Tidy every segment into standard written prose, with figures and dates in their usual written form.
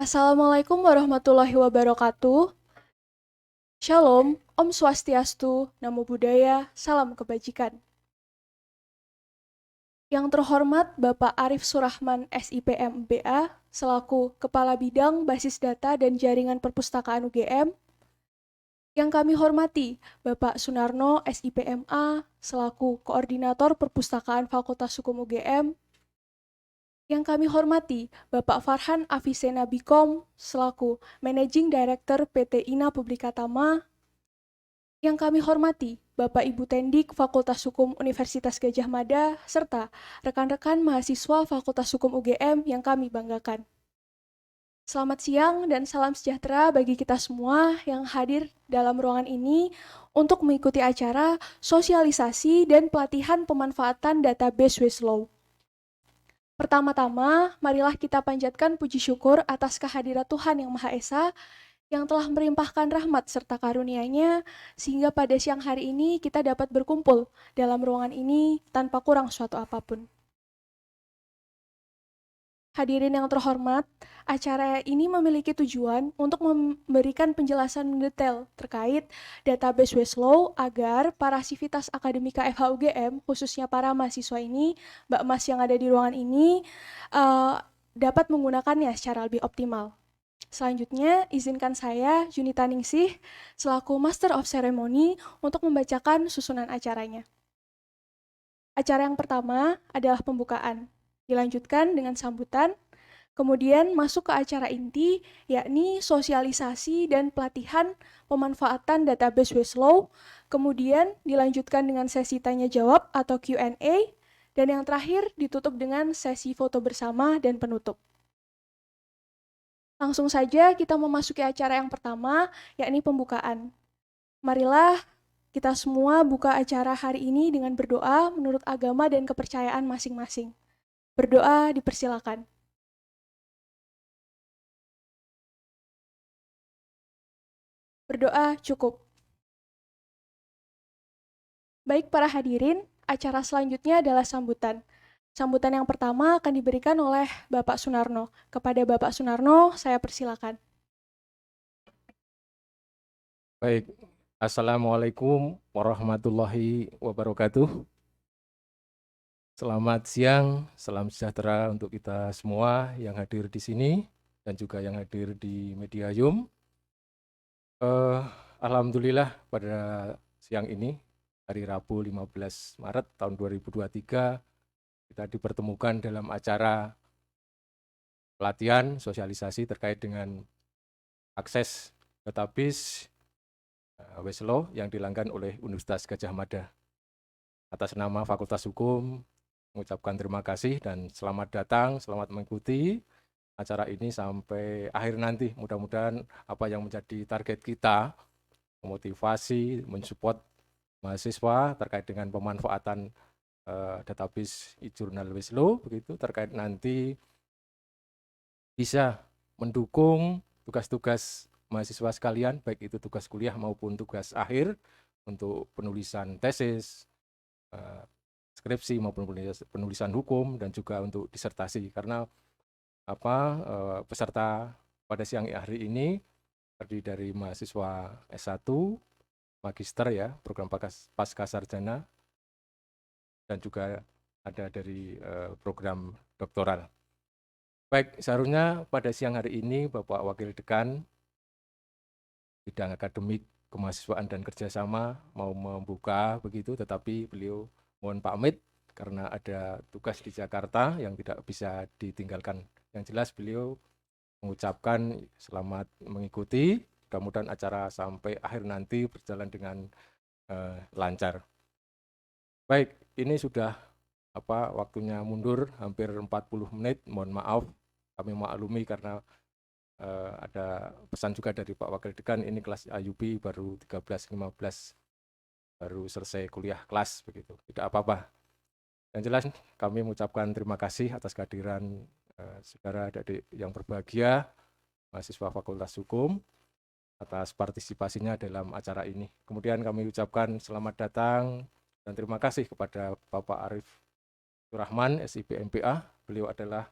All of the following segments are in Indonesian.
Assalamualaikum warahmatullahi wabarakatuh. Shalom, Om Swastiastu, Namo Buddhaya, Salam Kebajikan. Yang terhormat Bapak Arif Surahman SIPM MBA, selaku Kepala Bidang Basis Data dan Jaringan Perpustakaan UGM. Yang kami hormati Bapak Sunarno SIPMA, selaku Koordinator Perpustakaan Fakultas Hukum UGM. Yang kami hormati Bapak Farhan Afisena Bikom, selaku Managing Director PT INA Publika Tama. Yang kami hormati Bapak Ibu Tendik Fakultas Hukum Universitas Gadjah Mada, serta rekan-rekan mahasiswa Fakultas Hukum UGM yang kami banggakan. Selamat siang dan salam sejahtera bagi kita semua yang hadir dalam ruangan ini untuk mengikuti acara sosialisasi dan pelatihan pemanfaatan database Westlaw. Pertama-tama, marilah kita panjatkan puji syukur atas kehadirat Tuhan Yang Maha Esa yang telah melimpahkan rahmat serta karunia-Nya sehingga pada siang hari ini kita dapat berkumpul dalam ruangan ini tanpa kurang suatu apapun. Hadirin yang terhormat, acara ini memiliki tujuan untuk memberikan penjelasan mendetail terkait database Westlaw agar para sivitas akademika FHUGM, khususnya para mahasiswa ini, Mbak Mas yang ada di ruangan ini, dapat menggunakannya secara lebih optimal. Selanjutnya, izinkan saya, Junita Ningsih, selaku Master of Ceremony, untuk membacakan susunan acaranya. Acara yang pertama adalah pembukaan, dilanjutkan dengan sambutan, kemudian masuk ke acara inti, yakni sosialisasi dan pelatihan pemanfaatan database Westlaw, kemudian dilanjutkan dengan sesi tanya-jawab atau Q&A, dan yang terakhir ditutup dengan sesi foto bersama dan penutup. Langsung saja kita memasuki acara yang pertama, yakni pembukaan. Marilah kita semua buka acara hari ini dengan berdoa menurut agama dan kepercayaan masing-masing. Berdoa dipersilakan. Berdoa cukup. Baik para hadirin, acara selanjutnya adalah sambutan. Sambutan yang pertama akan diberikan oleh Bapak Sunarno. Kepada Bapak Sunarno, saya persilakan. Baik, Assalamualaikum warahmatullahi wabarakatuh. Selamat siang, salam sejahtera untuk kita semua yang hadir di sini dan juga yang hadir di Mediayum. Alhamdulillah pada siang ini, hari Rabu 15 Maret tahun 2023, kita dipertemukan dalam acara pelatihan sosialisasi terkait dengan akses database Westlaw yang dilanggan oleh Universitas Gadjah Mada. Atas nama Fakultas Hukum, mengucapkan terima kasih dan selamat datang, selamat mengikuti acara ini sampai akhir nanti. Mudah-mudahan apa yang menjadi target kita, memotivasi, mensupport mahasiswa terkait dengan pemanfaatan database e-jurnal Westlaw, begitu terkait nanti bisa mendukung tugas-tugas mahasiswa sekalian, baik itu tugas kuliah maupun tugas akhir untuk penulisan tesis, skripsi maupun penulisan hukum dan juga untuk disertasi, karena peserta pada siang hari ini terdiri dari mahasiswa S1, magister ya, program pasca sarjana, dan juga ada dari program doktoral. Baik, seharusnya pada siang hari ini Bapak Wakil Dekan bidang akademik kemahasiswaan dan kerjasama mau membuka begitu, tetapi beliau mohon pamit karena ada tugas di Jakarta yang tidak bisa ditinggalkan. Yang jelas beliau mengucapkan selamat mengikuti, mudah-mudahan acara sampai akhir nanti berjalan dengan lancar. Baik, ini sudah waktunya mundur hampir 40 menit, mohon maaf, kami maklumi karena ada pesan juga dari Pak Wakil Dekan, ini kelas IUB baru 13-15 baru selesai kuliah kelas begitu, tidak apa-apa. Yang jelas kami mengucapkan terima kasih atas kehadiran saudara adik yang berbahagia, mahasiswa Fakultas Hukum, atas partisipasinya dalam acara ini. Kemudian kami ucapkan selamat datang dan terima kasih kepada Bapak Arif Surahman, SIP MPA. Beliau adalah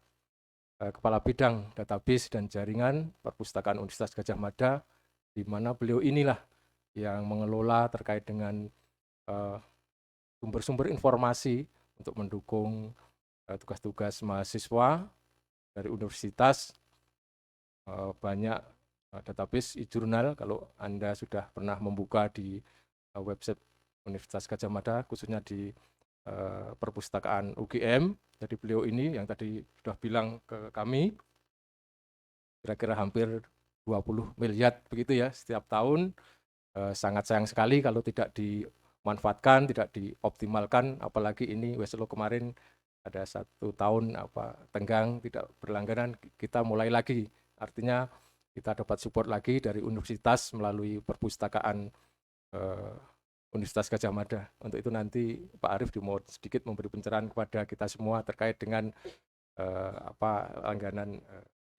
Kepala Bidang Database dan Jaringan Perpustakaan Universitas Gadjah Mada, di mana beliau inilah yang mengelola terkait dengan sumber-sumber informasi untuk mendukung tugas-tugas mahasiswa dari universitas. Banyak database e-jurnal, kalau Anda sudah pernah membuka di website Universitas Gadjah Mada, khususnya di perpustakaan UGM. Jadi beliau ini yang tadi sudah bilang ke kami, kira-kira hampir 20 miliar begitu ya setiap tahun. Sangat sayang sekali kalau tidak dimanfaatkan, tidak dioptimalkan, apalagi ini Weslo kemarin ada 1 tahun tenggang, tidak berlangganan, kita mulai lagi. Artinya kita dapat support lagi dari universitas melalui perpustakaan Universitas Gadjah Mada. Untuk itu nanti Pak Arief mau sedikit memberi pencerahan kepada kita semua terkait dengan langganan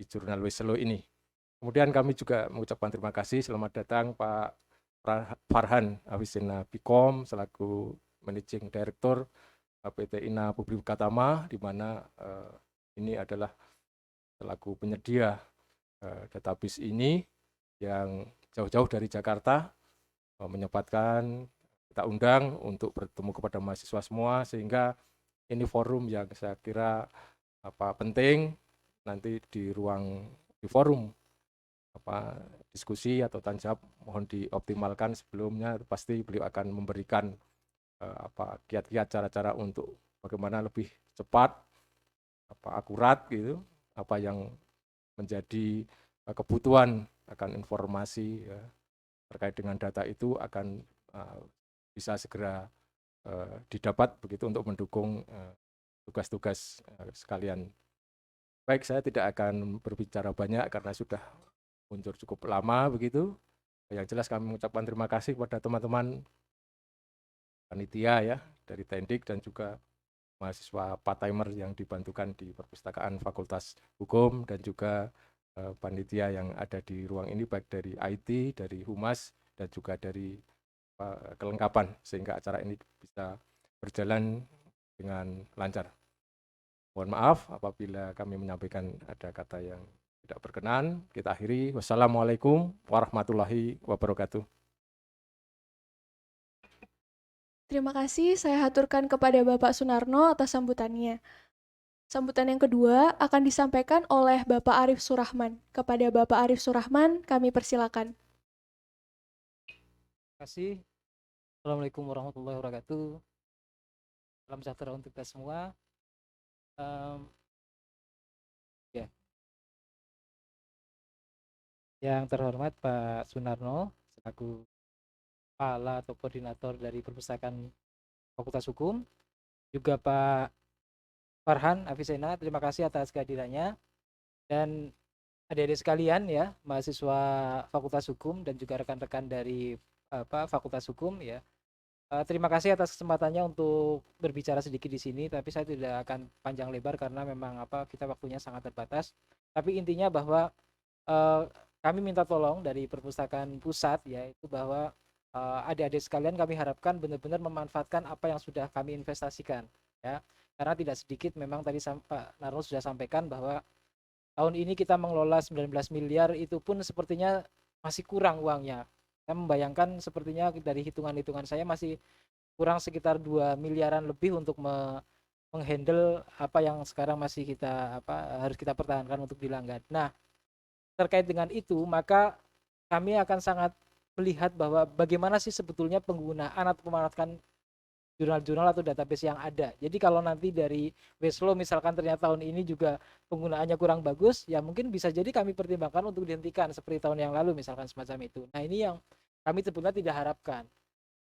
e-jurnal Weslo ini. Kemudian kami juga mengucapkan terima kasih, selamat datang Pak Farhan Avicenna Bikom selaku Managing Director PT INA Publik Katama, di mana ini adalah selaku penyedia database ini yang jauh-jauh dari Jakarta, menyempatkan kita undang untuk bertemu kepada mahasiswa semua, sehingga ini forum yang saya kira penting nanti di forum diskusi atau tanya jawab mohon dioptimalkan sebelumnya. Pasti beliau akan memberikan kiat-kiat cara-cara untuk bagaimana lebih cepat, akurat gitu, apa yang menjadi kebutuhan akan informasi ya, terkait dengan data itu akan bisa segera didapat begitu untuk mendukung tugas-tugas sekalian. Baik, saya tidak akan berbicara banyak karena sudah muncul cukup lama begitu. Yang jelas kami mengucapkan terima kasih kepada teman-teman panitia ya dari Tendik dan juga mahasiswa part-timer yang dibantukan di perpustakaan Fakultas Hukum, dan juga panitia yang ada di ruang ini baik dari IT, dari Humas, dan juga dari kelengkapan sehingga acara ini bisa berjalan dengan lancar. Mohon maaf apabila kami menyampaikan ada kata yang tidak berkenan. Kita akhiri. Wassalamualaikum warahmatullahi wabarakatuh. Terima kasih saya haturkan kepada Bapak Sunarno atas sambutannya. Sambutan yang kedua akan disampaikan oleh Bapak Arief Surahman. Kepada Bapak Arief Surahman, kami persilakan. Terima kasih. Assalamualaikum warahmatullahi wabarakatuh. Salam sejahtera untuk kita semua. Ya. Yang terhormat Pak Sunarno selaku kepala atau koordinator dari Perpustakaan Fakultas Hukum, juga Pak Farhan Avicenna, terima kasih atas kehadirannya, dan adik-adik sekalian ya, mahasiswa Fakultas Hukum dan juga rekan-rekan dari Fakultas Hukum ya. Terima kasih atas kesempatannya untuk berbicara sedikit di sini, tapi saya tidak akan panjang lebar karena memang kita waktunya sangat terbatas. Tapi intinya bahwa kami minta tolong dari perpustakaan pusat, yaitu bahwa adik-adik sekalian kami harapkan benar-benar memanfaatkan apa yang sudah kami investasikan ya, karena tidak sedikit memang tadi Pak Narno sudah sampaikan bahwa tahun ini kita mengelola 19 miliar, itu pun sepertinya masih kurang uangnya. Saya membayangkan sepertinya dari hitungan-hitungan saya masih kurang sekitar 2 miliaran lebih untuk menghandle apa yang sekarang masih kita harus kita pertahankan untuk dilanggar. Nah, terkait dengan itu maka kami akan sangat melihat bahwa bagaimana sih sebetulnya penggunaan atau pemanfaatan jurnal-jurnal atau database yang ada. Jadi kalau nanti dari Weslo misalkan ternyata tahun ini juga penggunaannya kurang bagus, ya mungkin bisa jadi kami pertimbangkan untuk dihentikan seperti tahun yang lalu misalkan semacam itu. Nah, ini yang kami sebetulnya tidak harapkan.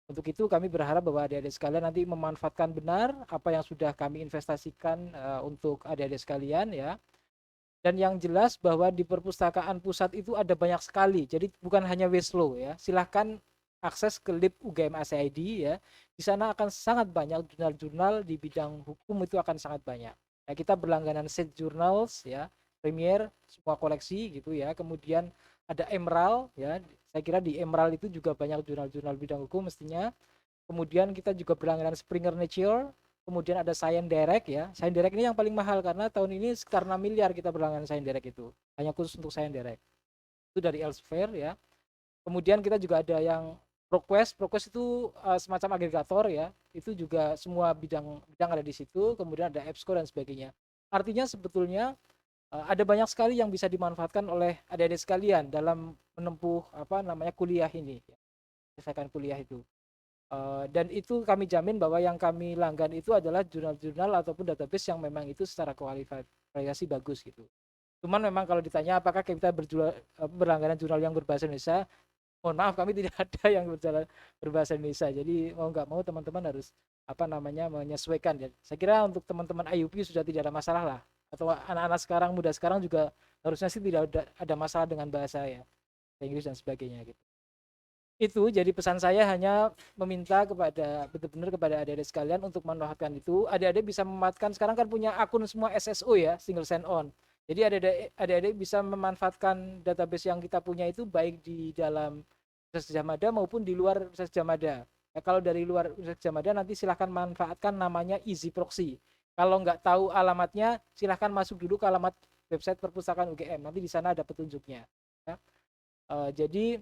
Untuk itu kami berharap bahwa adik-adik sekalian nanti memanfaatkan benar apa yang sudah kami investasikan untuk adik-adik sekalian ya. Dan yang jelas bahwa di perpustakaan pusat itu ada banyak sekali. Jadi bukan hanya Weslo ya. Silahkan akses ke lib UGM ACID ya. Di sana akan sangat banyak jurnal-jurnal di bidang hukum, itu akan sangat banyak. Nah, kita berlangganan Set Journals ya, Premier, semua koleksi gitu ya. Kemudian ada Emerald ya. Saya kira di Emerald itu juga banyak jurnal-jurnal bidang hukum mestinya. Kemudian kita juga berlangganan Springer Nature, kemudian ada Science Direct ya. Science Direct ini yang paling mahal karena tahun ini sekitar 6 miliar kita berlangganan Science Direct itu. Hanya khusus untuk Science Direct. Itu dari Elsevier ya. Kemudian kita juga ada yang ProQuest. ProQuest itu semacam agregator ya. Itu juga semua bidang ada di situ. Kemudian ada EBSCO dan sebagainya. Artinya sebetulnya ada banyak sekali yang bisa dimanfaatkan oleh adik-adik sekalian dalam menempuh kuliah ini, selesaikan kuliah itu. Dan itu kami jamin bahwa yang kami langgan itu adalah jurnal-jurnal ataupun database yang memang itu secara kualifikasi bagus gitu. Cuman memang kalau ditanya apakah kita berlangganan jurnal yang berbahasa Indonesia, mohon maaf kami tidak ada yang berbahasa Indonesia. Jadi mau nggak mau teman-teman harus menyesuaikan ya. Saya kira untuk teman-teman IUP sudah tidak ada masalah lah. Atau anak-anak sekarang, muda sekarang juga harusnya sih tidak ada masalah dengan bahasa ya, Inggris dan sebagainya gitu. Itu jadi pesan saya hanya meminta benar-benar kepada adik-adik sekalian untuk memanfaatkan itu. Adik-adik bisa memanfaatkan, sekarang kan punya akun semua SSO ya, single sign on. Jadi adik-adik bisa memanfaatkan database yang kita punya itu baik di dalam Universitas Gadjah Mada maupun di luar Universitas Gadjah Mada. Ya, kalau dari luar Universitas Gadjah Mada nanti silahkan manfaatkan namanya Easy Proxy. Kalau nggak tahu alamatnya, silahkan masuk dulu ke alamat website perpustakaan UGM. Nanti di sana ada petunjuknya. Ya. Jadi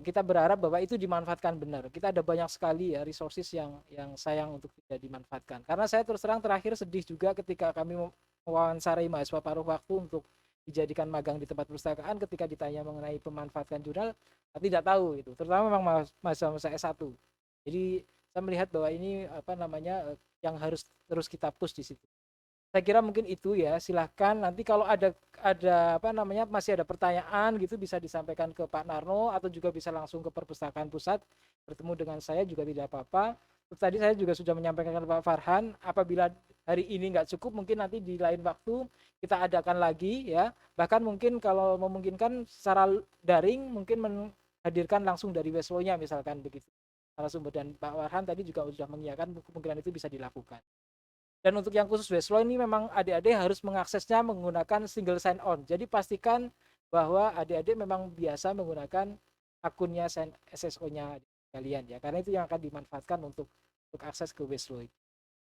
kita berharap bahwa itu dimanfaatkan benar. Kita ada banyak sekali ya resources yang sayang untuk tidak dimanfaatkan. Karena saya terus terang terakhir sedih juga ketika kami mewawancarai mahasiswa paruh waktu untuk dijadikan magang di tempat perpustakaan, ketika ditanya mengenai pemanfaatan jurnal, tidak tahu itu. Terutama memang mahasiswa S1. Jadi saya melihat bahwa ini yang harus terus kita push di situ. Saya kira mungkin itu ya. Silahkan nanti kalau ada masih ada pertanyaan gitu bisa disampaikan ke Pak Narno atau juga bisa langsung ke perpustakaan pusat bertemu dengan saya juga tidak apa-apa. Tadi saya juga sudah menyampaikan ke Pak Farhan, apabila hari ini nggak cukup mungkin nanti di lain waktu kita adakan lagi ya. Bahkan mungkin kalau memungkinkan secara daring mungkin menghadirkan langsung dari Weslo-nya misalkan begitu. Narasumber, dan Pak Farhan tadi juga sudah mengiyakan kemungkinan itu bisa dilakukan. Dan untuk yang khusus Weslo ini memang adik-adik harus mengaksesnya menggunakan single sign on. Jadi pastikan bahwa adik-adik memang biasa menggunakan akunnya SSO-nya kalian ya. Karena itu yang akan dimanfaatkan untuk akses ke Weslo.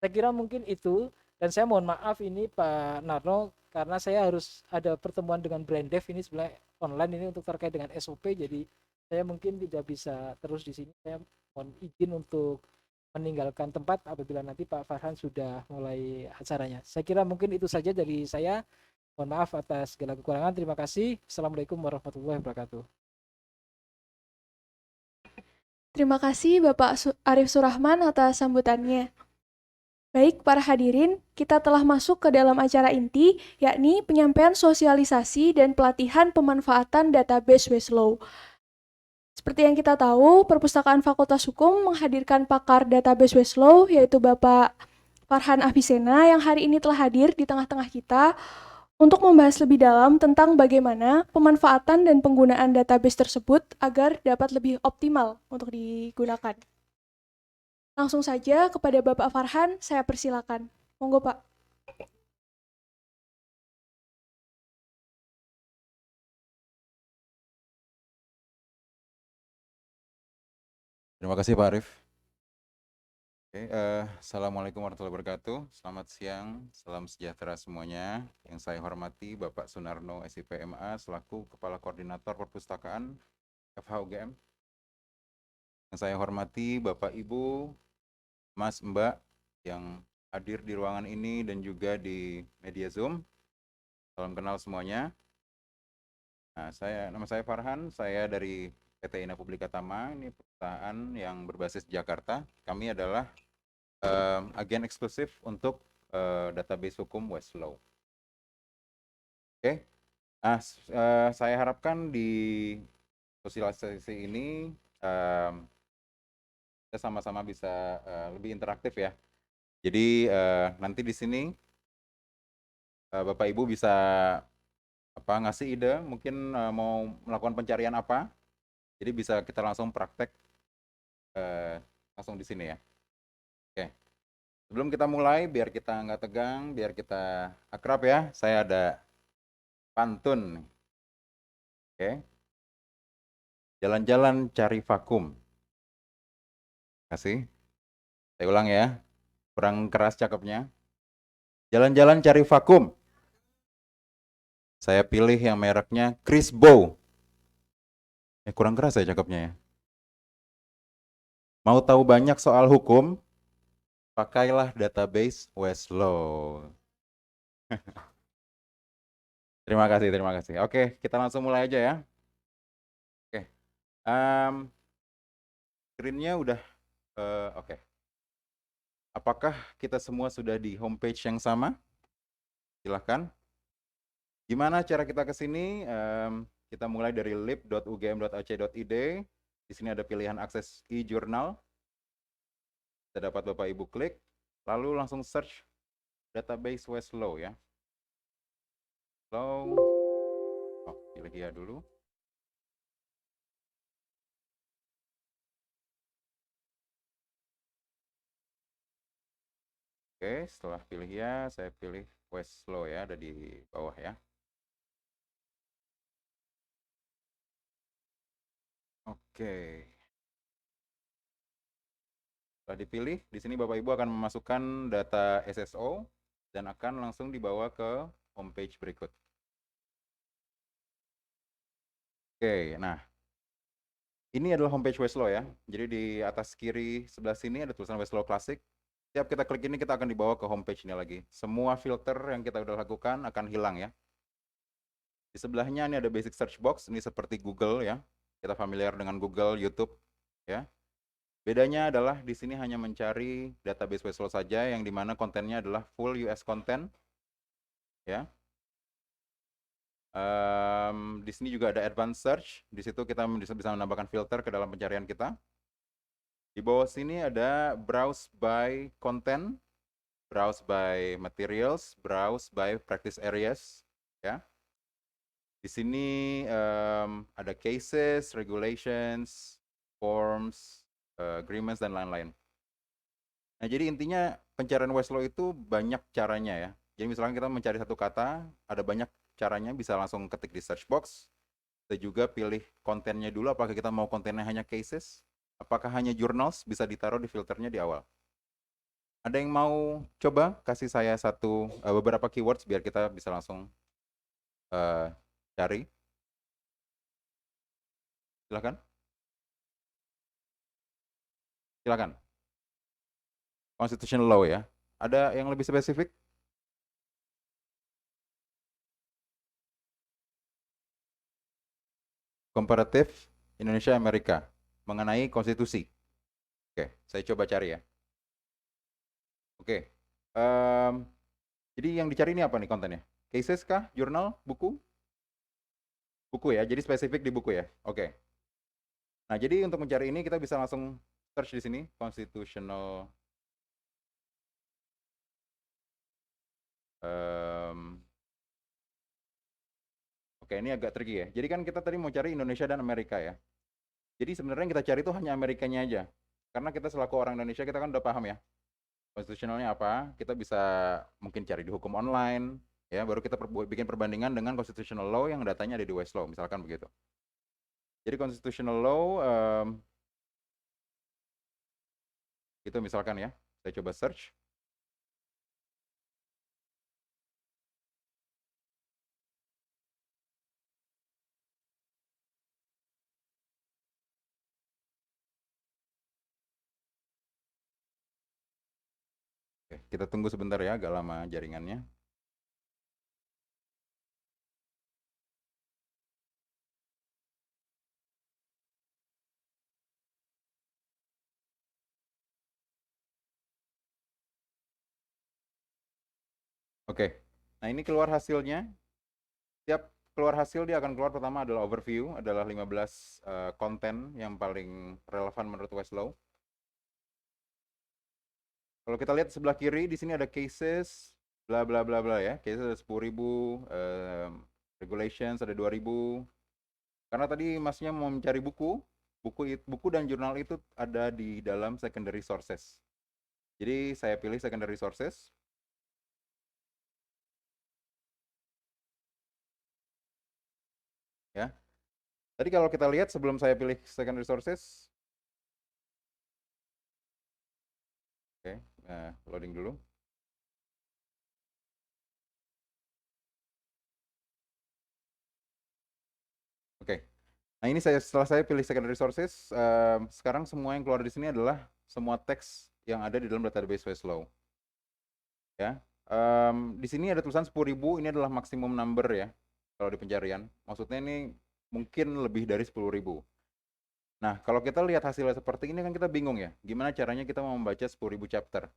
Saya kira mungkin itu, dan saya mohon maaf ini Pak Narno karena saya harus ada pertemuan dengan Braindev ini sebenarnya online ini untuk terkait dengan SOP, jadi saya mungkin tidak bisa terus di sini. Saya mohon izin untuk meninggalkan tempat apabila nanti Pak Farhan sudah mulai acaranya. Saya kira mungkin itu saja dari saya. Mohon maaf atas segala kekurangan. Terima kasih. Assalamualaikum warahmatullahi wabarakatuh. Terima kasih Bapak Arif Surahman atas sambutannya. Baik, para hadirin, kita telah masuk ke dalam acara inti, yakni penyampaian sosialisasi dan pelatihan pemanfaatan database Weslo. Seperti yang kita tahu, Perpustakaan Fakultas Hukum menghadirkan pakar database Weslo, yaitu Bapak Farhan Afisena, yang hari ini telah hadir di tengah-tengah kita untuk membahas lebih dalam tentang bagaimana pemanfaatan dan penggunaan database tersebut agar dapat lebih optimal untuk digunakan. Langsung saja kepada Bapak Farhan, saya persilakan. Monggo, Pak. Terima kasih Pak Arif. Oke, Assalamualaikum warahmatullahi wabarakatuh. Selamat siang, salam sejahtera semuanya. Yang saya hormati Bapak Sunarno SIPMA selaku Kepala Koordinator Perpustakaan FHUGM. Yang saya hormati Bapak Ibu, Mas Mbak yang hadir di ruangan ini dan juga di media Zoom. Salam kenal semuanya. Nah, nama saya Farhan, saya dari PT Ina Publika Tama, ini perusahaan yang berbasis Jakarta. Kami adalah agen eksklusif untuk database hukum Weslo. Oke, nah saya harapkan di sosialisasi ini kita sama-sama bisa lebih interaktif ya. Jadi nanti di sini Bapak Ibu bisa ngasih ide, mungkin mau melakukan pencarian apa. Jadi bisa kita langsung praktek langsung di sini ya. Oke. Sebelum kita mulai, biar kita nggak tegang, biar kita akrab ya, saya ada pantun. Oke. Jalan-jalan cari vakum. Kasih. Saya ulang ya. Kurang keras cakepnya. Jalan-jalan cari vakum. Saya pilih yang mereknya Crisbo. Kurang keras ya cakepnya ya. Mau tahu banyak soal hukum? Pakailah database Westlaw. Terima kasih, terima kasih. Oke, kita langsung mulai aja ya. Oke, screen-nya udah, oke. Apakah kita semua sudah di homepage yang sama? Silahkan. Gimana cara kita ke sini? Kita mulai dari lib.ugm.ac.id. Di sini ada pilihan akses e-jurnal. Kita dapat Bapak Ibu klik, lalu langsung search database Westlaw ya. Law, pilih ya dulu. Oke, setelah pilih ya, saya pilih Westlaw ya, ada di bawah ya. Oke. Setelah dipilih, di sini Bapak Ibu akan memasukkan data SSO dan akan langsung dibawa ke homepage berikut. Oke, nah ini adalah homepage Westlaw ya. Jadi di atas kiri sebelah sini ada tulisan Westlaw Classic. Setiap kita klik ini kita akan dibawa ke homepage ini lagi. Semua filter yang kita udah lakukan akan hilang ya. Di sebelahnya ini ada basic search box, ini seperti Google ya. Kita familiar dengan Google, YouTube ya. Bedanya adalah di sini hanya mencari database Westlaw saja yang dimana kontennya adalah full US content ya. Di sini juga ada advanced search. Di situ kita bisa menambahkan filter ke dalam pencarian kita. Di bawah sini ada browse by content, browse by materials, browse by practice areas ya. Di sini ada cases, regulations, forms, agreements, dan lain-lain. Nah, jadi intinya pencarian Westlaw itu banyak caranya ya. Jadi misalnya kita mencari satu kata, ada banyak caranya, bisa langsung ketik di search box. Kita juga pilih kontennya dulu, apakah kita mau kontennya hanya cases, apakah hanya journals, bisa ditaruh di filternya di awal. Ada yang mau coba kasih saya beberapa keywords biar kita bisa langsung cari? Silakan. Silakan. Constitutional law ya. Ada yang lebih spesifik? Komparatif Indonesia Amerika mengenai konstitusi. Oke, saya coba cari ya. Oke. Jadi yang dicari ini apa nih kontennya? Cases kah? Jurnal? Buku? Buku ya. Jadi spesifik di buku ya. Oke. Nah, jadi untuk mencari ini kita bisa langsung search di sini constitutional Oke, ini agak tricky ya. Jadi kan kita tadi mau cari Indonesia dan Amerika ya. Jadi sebenarnya yang kita cari itu hanya Amerikanya aja. Karena kita selaku orang Indonesia, kita kan udah paham ya konstitusionalnya apa. Kita bisa mungkin cari di hukum online, ya. Baru kita bikin perbandingan dengan constitutional law yang datanya ada di Westlaw, misalkan begitu. Jadi constitutional law, itu misalkan ya. Saya coba search. Oke, kita tunggu sebentar ya, agak lama jaringannya. Oke, nah ini keluar hasilnya. Setiap keluar hasil dia akan keluar, pertama adalah overview, adalah 15 konten yang paling relevan menurut Westlaw. Kalau kita lihat sebelah kiri, di sini ada cases, bla bla bla bla ya. Cases ada 10.000, regulations ada 2.000. Karena tadi masnya mau mencari buku dan jurnal itu ada di dalam secondary sources. Jadi saya pilih secondary sources. Ya. Tadi kalau kita lihat sebelum saya pilih secondary sources, oke, loading dulu. Oke. Nah, ini setelah saya pilih secondary sources, sekarang semua yang keluar di sini adalah semua teks yang ada di dalam database Westlaw. Ya. Di sini ada tulisan 10.000, ini adalah maksimum number ya kalau di pencarian. Maksudnya ini mungkin lebih dari 10.000. Nah, kalau kita lihat hasilnya seperti ini kan kita bingung ya, gimana caranya kita mau membaca 10.000 chapter?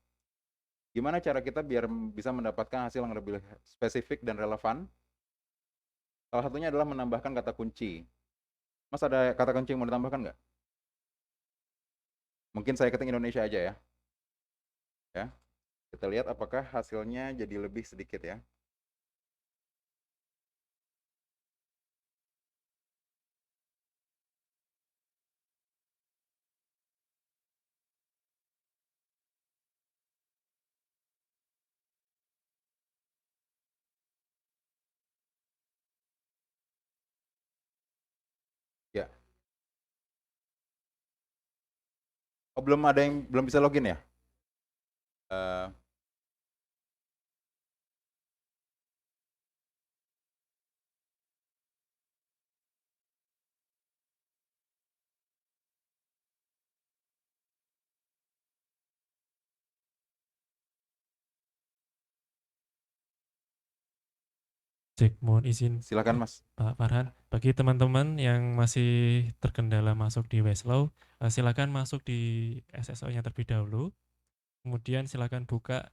Gimana cara kita biar bisa mendapatkan hasil yang lebih spesifik dan relevan? Salah satunya adalah menambahkan kata kunci. Mas, ada kata kunci yang mau ditambahkan nggak? Mungkin saya ketik Indonesia aja ya. Ya, kita lihat apakah hasilnya jadi lebih sedikit ya. Ya. Oh, belum bisa login ya? Eh, Cek, mohon izin Silakan Mas. Pak Farhan. Bagi teman-teman yang masih terkendala masuk di Westlaw, silakan masuk di SSO-nya terlebih dahulu. Kemudian silakan buka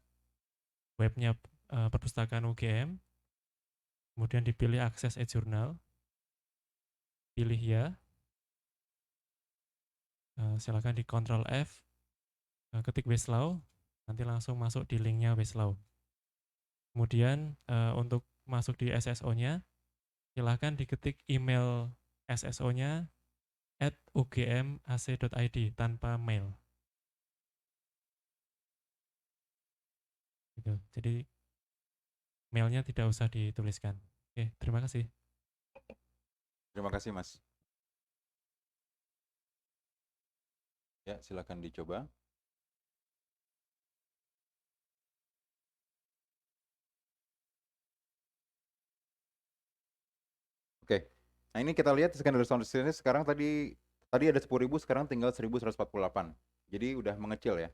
webnya perpustakaan UGM. Kemudian dipilih akses e-journal. Pilih ya. Silakan di Ctrl F. Ketik Westlaw. Nanti langsung masuk di linknya Westlaw. Kemudian untuk masuk di SSO-nya, silahkan diketik email SSO-nya @ugmac.id tanpa mail. Gitu. Jadi mailnya tidak usah dituliskan. Oke, terima kasih. Terima kasih Mas. Ya, silakan dicoba. Oke. Nah, ini kita lihat secondary sources ini sekarang tadi ada 10.000, sekarang tinggal 1.148. Jadi udah mengecil ya.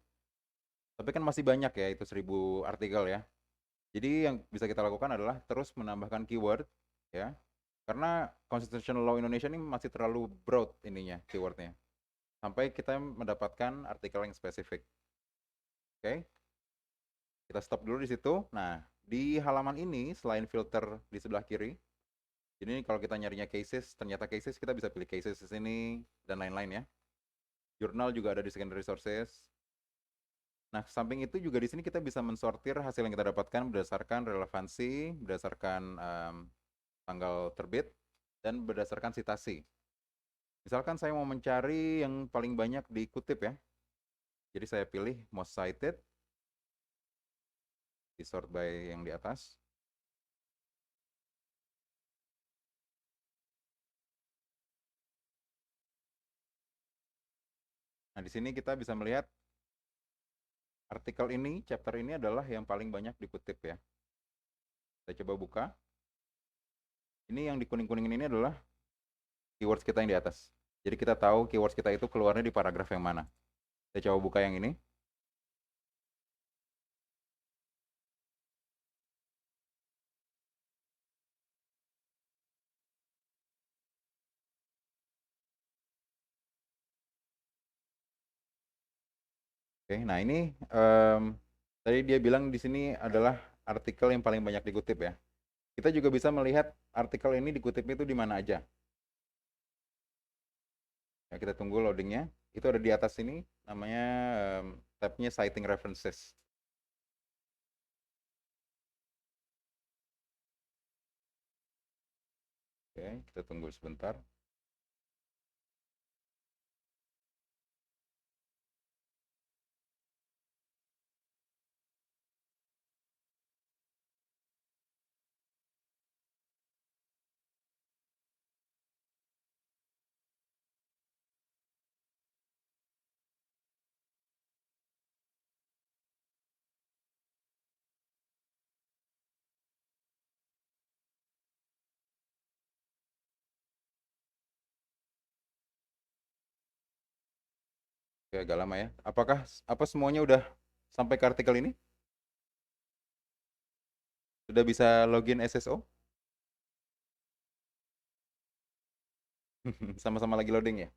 Tapi kan masih banyak ya, itu 1.000 artikel ya. Jadi yang bisa kita lakukan adalah terus menambahkan keyword ya. Karena Constitutional Law Indonesia ini masih terlalu broad ininya, keywordnya. Sampai kita mendapatkan artikel yang spesifik. Oke. Kita stop dulu di situ. Nah, di halaman ini selain filter di sebelah kiri, jadi kalau kita nyarinya cases, ternyata cases kita bisa pilih cases di sini dan lain-lain ya. Jurnal juga ada di secondary sources. Nah, samping itu juga di sini kita bisa mensortir hasil yang kita dapatkan berdasarkan relevansi, berdasarkan tanggal terbit, dan berdasarkan citasi. Misalkan saya mau mencari yang paling banyak dikutip ya. Jadi saya pilih most cited, di sort by yang di atas. Nah, di sini kita bisa melihat artikel ini, chapter ini adalah yang paling banyak dikutip ya. Saya coba buka. Ini yang di kuning-kuningin ini adalah keywords kita yang di atas. Jadi kita tahu keywords kita itu keluarnya di paragraf yang mana. Saya coba buka yang ini. Oke, nah ini tadi dia bilang di sini adalah artikel yang paling banyak dikutip ya. Kita juga bisa melihat artikel ini dikutipnya itu di mana aja. Ya, kita tunggu loadingnya. Itu ada di atas sini, namanya tabnya Citing References. Oke, kita tunggu sebentar. Oke, agak lama ya. Apakah apa semuanya udah sampai ke artikel ini? Sudah bisa login SSO? Sama-sama lagi loading ya?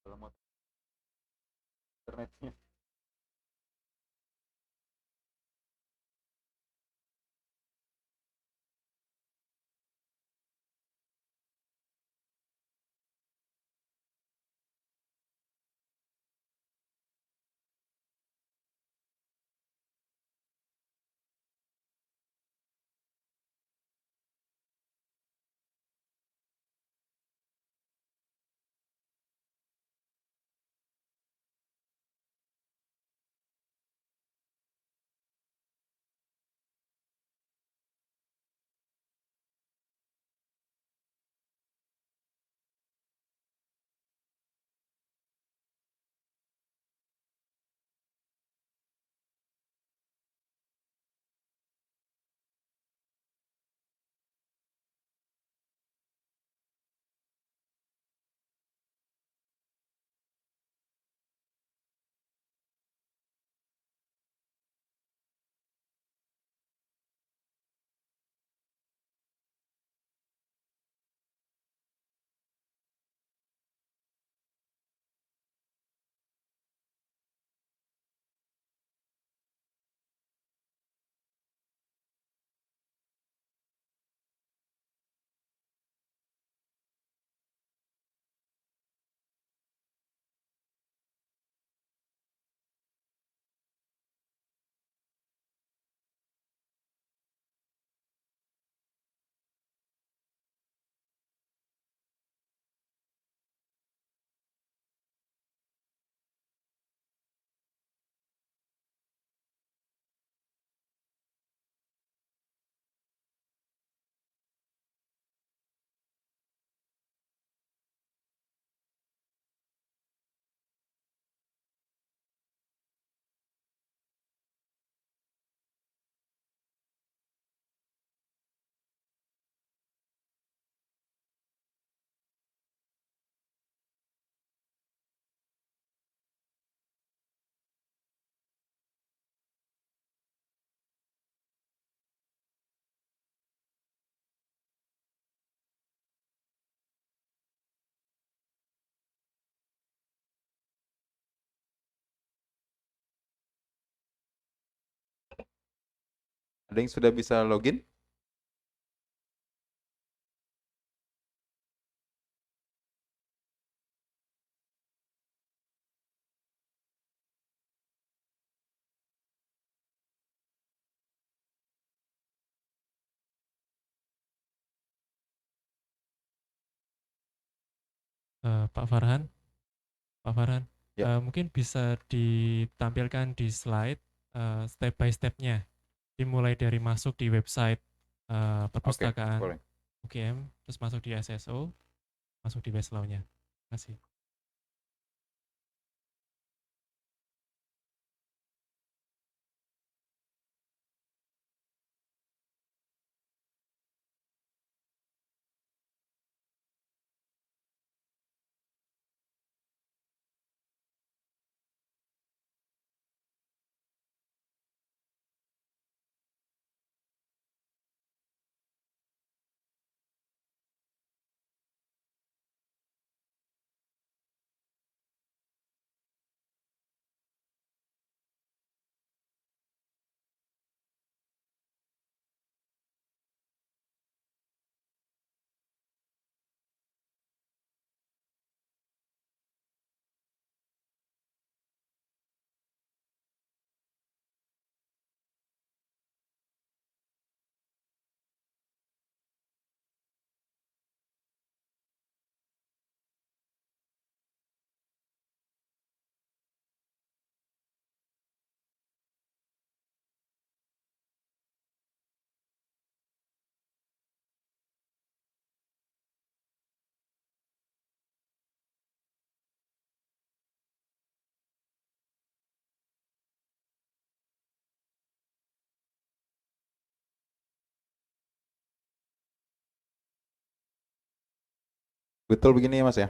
Kalau mau internetnya. Ada yang sudah bisa login? Pak Farhan, Pak Farhan, Ya, mungkin bisa ditampilkan di slide step by step-nya, dimulai dari masuk di website oke, perpustakaan boleh. UGM, terus masuk di SSO, masuk di Westlaw-nya. Terima kasih. Betul begini ya Mas ya?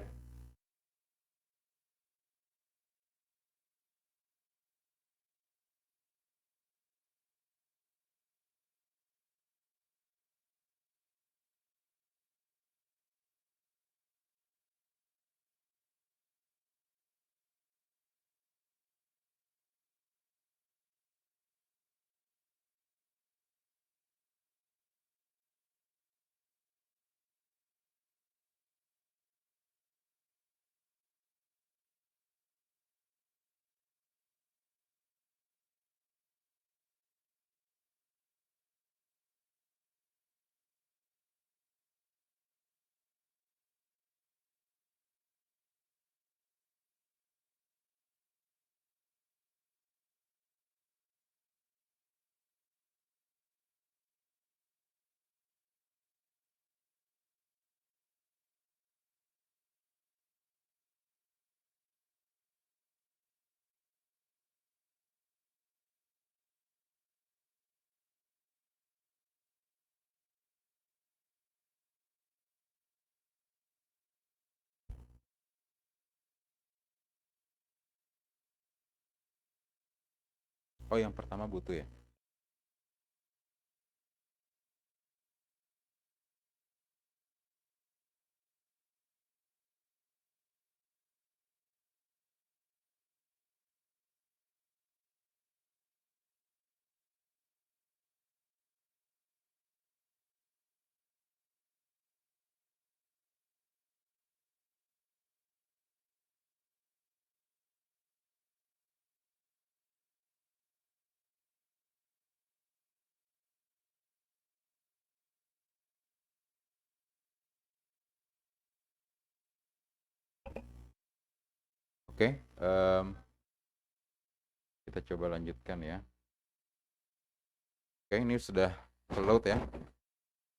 Oh yang pertama butuh ya? Oke, kita coba lanjutkan ya. Oke, ini sudah load ya.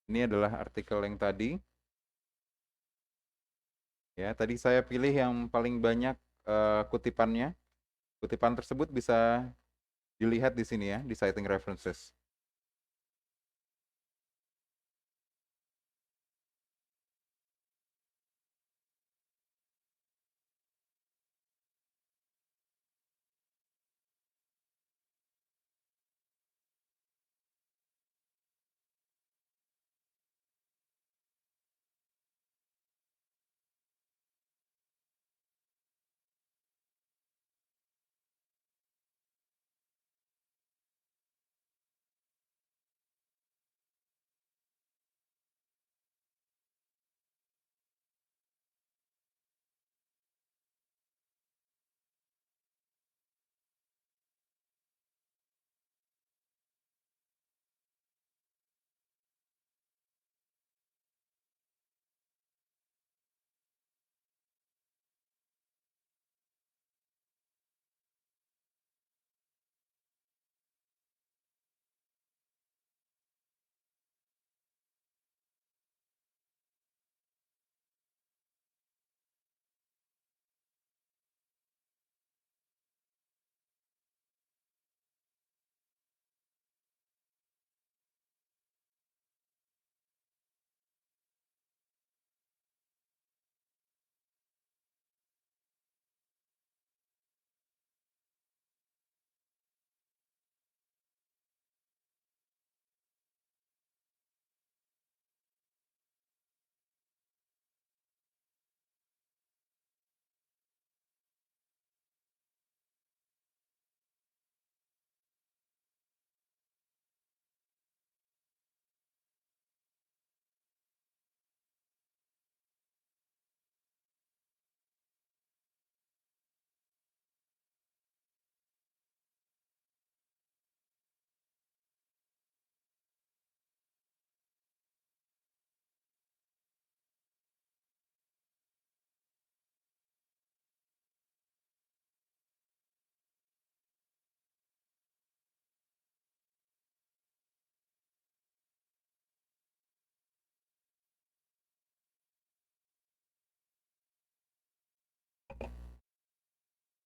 Ini adalah artikel yang tadi. Ya, tadi saya pilih yang paling banyak kutipannya. Kutipan tersebut bisa dilihat di sini ya, di citing references.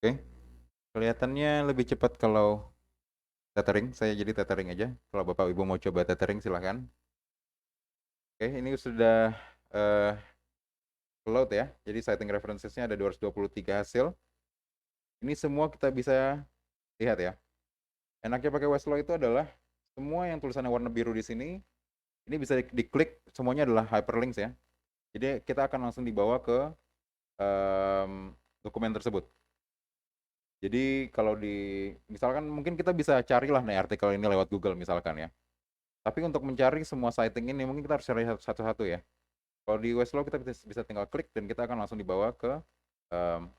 Oke, kelihatannya lebih cepat kalau tethering. Saya jadi tethering aja. Kalau Bapak Ibu mau coba tethering silahkan. Oke, ini sudah load ya. Jadi citing references-nya ada 223 hasil. Ini semua kita bisa lihat ya. Enaknya pakai Westlaw itu adalah semua yang tulisannya warna biru di sini, ini bisa diklik, semuanya adalah hyperlinks ya. Jadi kita akan langsung dibawa ke dokumen tersebut. Jadi kalau misalkan mungkin kita bisa carilah nih artikel ini lewat Google misalkan ya. Tapi untuk mencari semua citing ini mungkin kita harus cari satu-satu ya. Kalau di Westlaw kita bisa tinggal klik dan kita akan langsung dibawa ke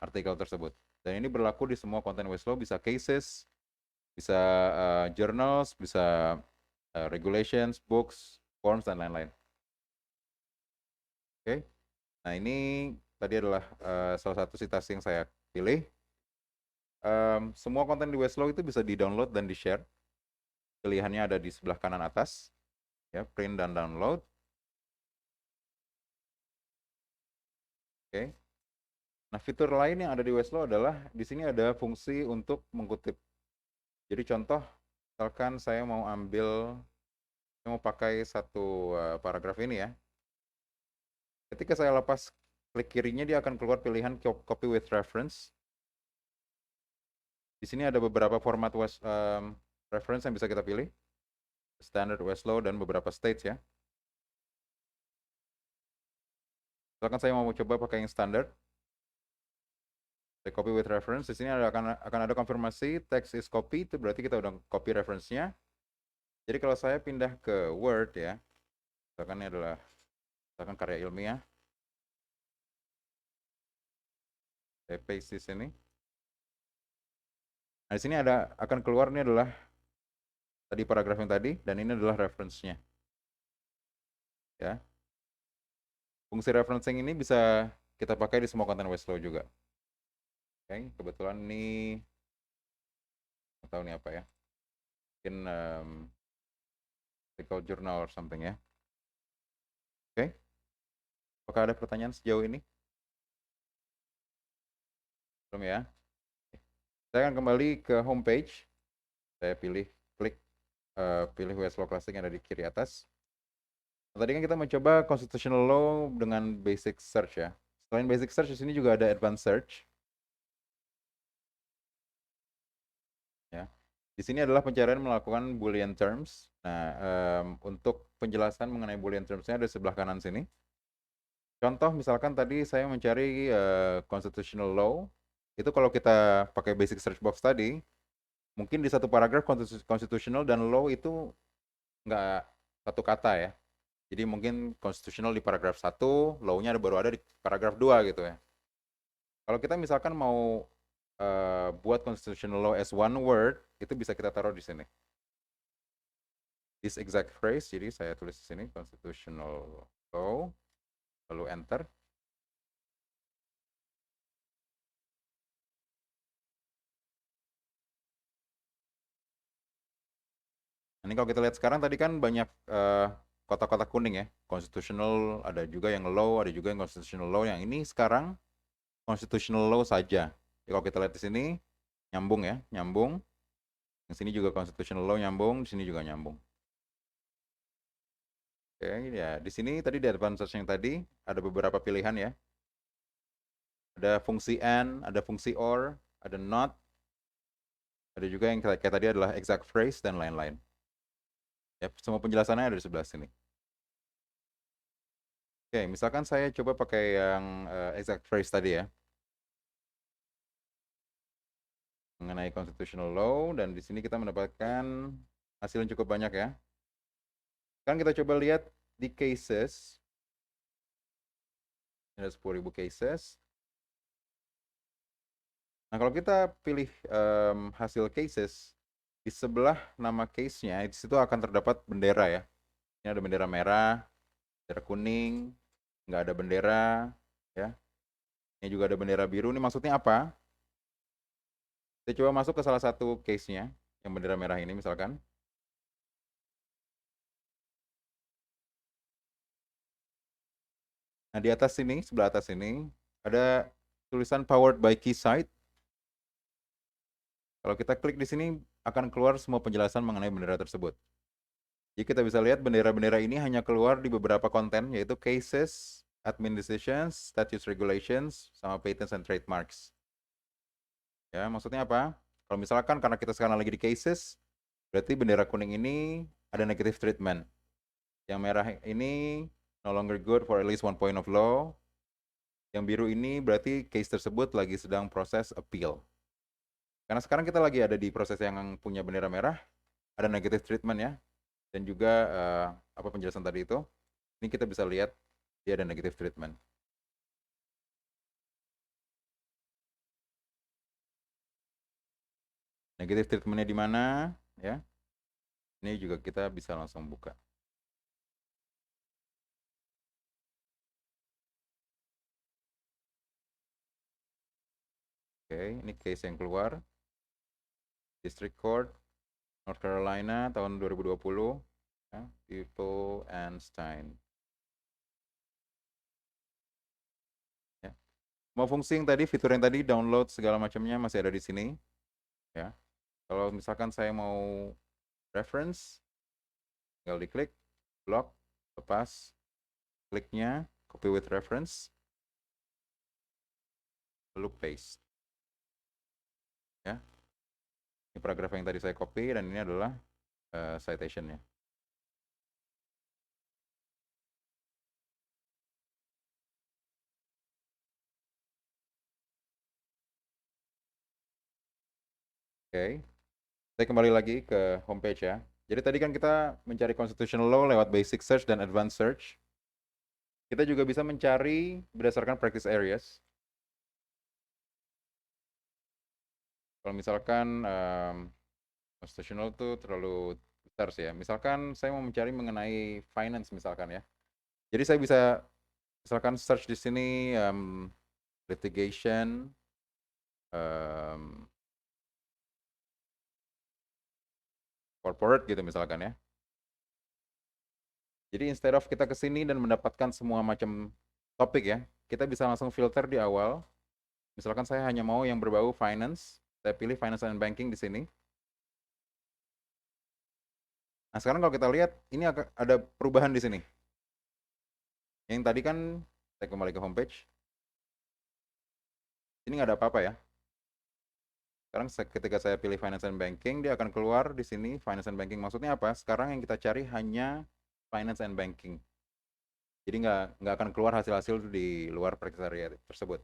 artikel tersebut. Dan ini berlaku di semua konten Westlaw, bisa cases, bisa journals, bisa regulations, books, forms, dan lain-lain. Oke. Nah ini tadi adalah salah satu citasi yang saya pilih. Semua konten di Westlaw itu bisa di-download dan di-share. Pilihannya ada di sebelah kanan atas, ya, print dan download. Oke. Nah, fitur lain yang ada di Westlaw adalah di sini ada fungsi untuk mengutip. Jadi contoh, misalkan saya mau pakai satu paragraf ini ya. Ketika saya lepas klik kirinya, dia akan keluar pilihan copy with reference. Di sini ada beberapa format reference yang bisa kita pilih. Standard, Westlaw, dan beberapa states ya. Misalkan saya mau coba pakai yang standard. Saya copy with reference. Di sini akan ada konfirmasi text is copy, itu berarti kita udah copy reference-nya. Jadi kalau saya pindah ke Word ya, misalkan ini adalah karya ilmiah. Saya paste di sini. Nah, di sini akan keluar ini adalah tadi paragraf yang tadi, dan ini adalah reference-nya. Ya. Fungsi referencing ini bisa kita pakai di semua konten Westlaw juga. Oke, kebetulan ini nggak tahu ini apa ya. Mungkin article journal or something ya. Oke. Apakah ada pertanyaan sejauh ini? Belum ya? Saya akan kembali ke homepage. Saya pilih Westlaw Classic yang ada di kiri atas. Nah, tadi kan kita mencoba constitutional law dengan basic search ya. Selain basic search, di sini juga ada advanced search. Ya. Di sini adalah pencarian melakukan Boolean terms. Nah, untuk penjelasan mengenai Boolean terms-nya ada di sebelah kanan sini. Contoh misalkan tadi saya mencari constitutional law. Itu kalau kita pakai basic search box tadi, mungkin di satu paragraf constitutional dan law itu nggak satu kata ya. Jadi mungkin constitutional di paragraf 1, law-nya baru ada di paragraf 2 gitu ya. Kalau kita misalkan mau buat constitutional law as one word, itu bisa kita taruh di sini. This exact phrase, jadi saya tulis di sini constitutional law, lalu enter. Ini kalau kita lihat sekarang tadi kan banyak kotak-kotak kuning ya, constitutional, ada juga yang law, ada juga yang constitutional law. Yang ini sekarang constitutional law saja. Jadi kalau kita lihat di sini nyambung ya, nyambung. Yang sini juga constitutional law nyambung, di sini juga nyambung. Oke, ya di sini tadi di advanced search yang tadi ada beberapa pilihan ya. Ada fungsi and, ada fungsi or, ada not. Ada juga yang kayak tadi adalah exact phrase dan lain-lain. Ya, semua penjelasannya ada di sebelah sini. Oke, misalkan saya coba pakai yang exact phrase tadi ya. Mengenai constitutional law, dan di sini kita mendapatkan hasil yang cukup banyak ya. Sekarang kita coba lihat di cases. Ada 10.000 cases. Nah, kalau kita pilih hasil cases, di sebelah nama case-nya, di situ akan terdapat bendera ya. Ini ada bendera merah, bendera kuning, nggak ada bendera, ya. Ini juga ada bendera biru. Ini maksudnya apa? Kita coba masuk ke salah satu case-nya, yang bendera merah ini misalkan. Nah, di atas sini, sebelah atas ini, ada tulisan powered by Keysight. Kalau kita klik di sini, akan keluar semua penjelasan mengenai bendera tersebut. Jadi kita bisa lihat bendera-bendera ini hanya keluar di beberapa konten, yaitu cases, admin decisions, statutes regulations, sama patents and trademarks. Ya, maksudnya apa? Kalau misalkan karena kita sekarang lagi di cases, berarti bendera kuning ini ada negative treatment. Yang merah ini no longer good for at least one point of law. Yang biru ini berarti case tersebut lagi sedang proses appeal. Karena sekarang kita lagi ada di proses yang punya bendera merah, ada negative treatment ya, dan juga apa penjelasan tadi itu. Ini kita bisa lihat dia ada negative treatment. Negative treatmentnya di mana? Ya, ini juga kita bisa langsung buka. Oke, ini case yang keluar. District Court, North Carolina, tahun 2020. Ya, People and Stein. Ya. Mau fungsi yang tadi, fitur yang tadi, download segala macamnya masih ada di sini. Ya. Kalau misalkan saya mau reference, tinggal diklik, block, lepas, kliknya, copy with reference, lalu paste. Ya. Ini paragraf yang tadi saya copy, dan ini adalah citation-nya. Oke, saya kembali lagi ke homepage ya. Jadi tadi kan kita mencari constitutional law lewat basic search dan advanced search. Kita juga bisa mencari berdasarkan practice areas. Kalau misalkan constitutional itu terlalu besar sih ya. Misalkan saya mau mencari mengenai finance misalkan ya. Jadi saya bisa misalkan search di sini litigation, corporate gitu misalkan ya. Jadi instead of kita ke sini dan mendapatkan semua macam topik ya, kita bisa langsung filter di awal. Misalkan saya hanya mau yang berbau finance, saya pilih finance and banking di sini. Nah, sekarang kalau kita lihat, ini ada perubahan di sini. Yang tadi kan, saya kembali ke homepage. Ini nggak ada apa-apa ya. Sekarang ketika saya pilih finance and banking, dia akan keluar di sini finance and banking. Maksudnya apa? Sekarang yang kita cari hanya finance and banking. Jadi nggak akan keluar hasil-hasil di luar practice area tersebut.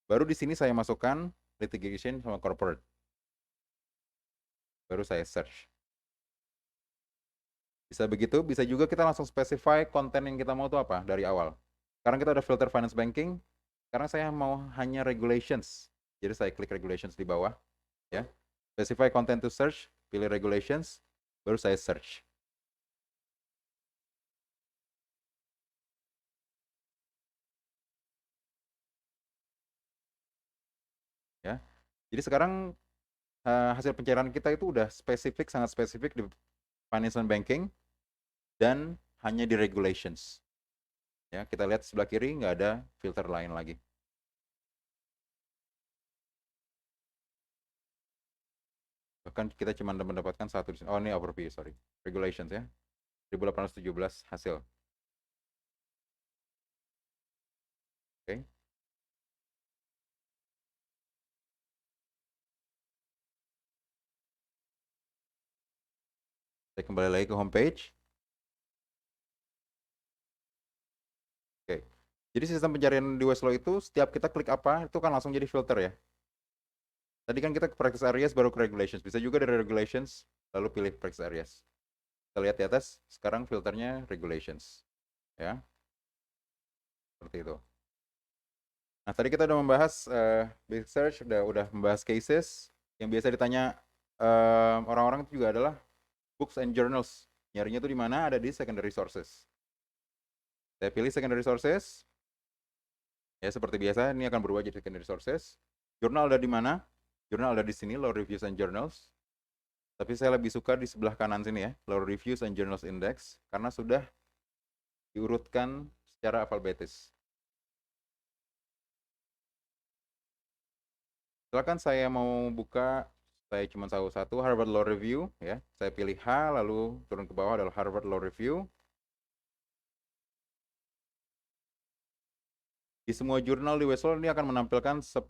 Baru di sini saya masukkan litigation sama corporate. Baru saya search. Bisa begitu, bisa juga kita langsung specify konten yang kita mau itu apa dari awal. Sekarang kita udah filter finance banking, sekarang saya mau hanya regulations. Jadi saya klik regulations di bawah, ya. Specify content to search, pilih regulations, baru saya search. Ya. Jadi sekarang hasil pencarian kita itu udah spesifik, sangat spesifik di finance and banking dan hanya di regulations. Ya, kita lihat sebelah kiri nggak ada filter lain lagi. Bahkan kita cuma mendapatkan satu. Oh, ini overview, sorry. Regulations ya. 1817 hasil. Oke. Saya kembali lagi ke homepage. Oke. Jadi sistem pencarian di Westlaw itu setiap kita klik apa itu kan langsung jadi filter ya. Tadi kan kita ke practice areas baru ke regulations. Bisa juga dari regulations lalu pilih practice areas. Kita lihat di atas, sekarang filternya regulations. Ya. Seperti itu. Nah, tadi kita udah membahas basic search, udah membahas cases. Yang biasa ditanya orang-orang itu juga adalah books and journals. Nyarinya itu di mana? Ada di secondary sources. Saya pilih secondary sources. Ya, seperti biasa, ini akan berubah jadi secondary sources. Jurnal ada di mana? Jurnal ada di sini, Law Reviews and Journals. Tapi saya lebih suka di sebelah kanan sini ya, Law Reviews and Journals Index, karena sudah diurutkan secara alfabetis. Silakan saya mau buka, saya cuma tahu satu, Harvard Law Review. Ya. Saya pilih H, lalu turun ke bawah adalah Harvard Law Review. Di semua jurnal di Westlaw ini akan menampilkan 10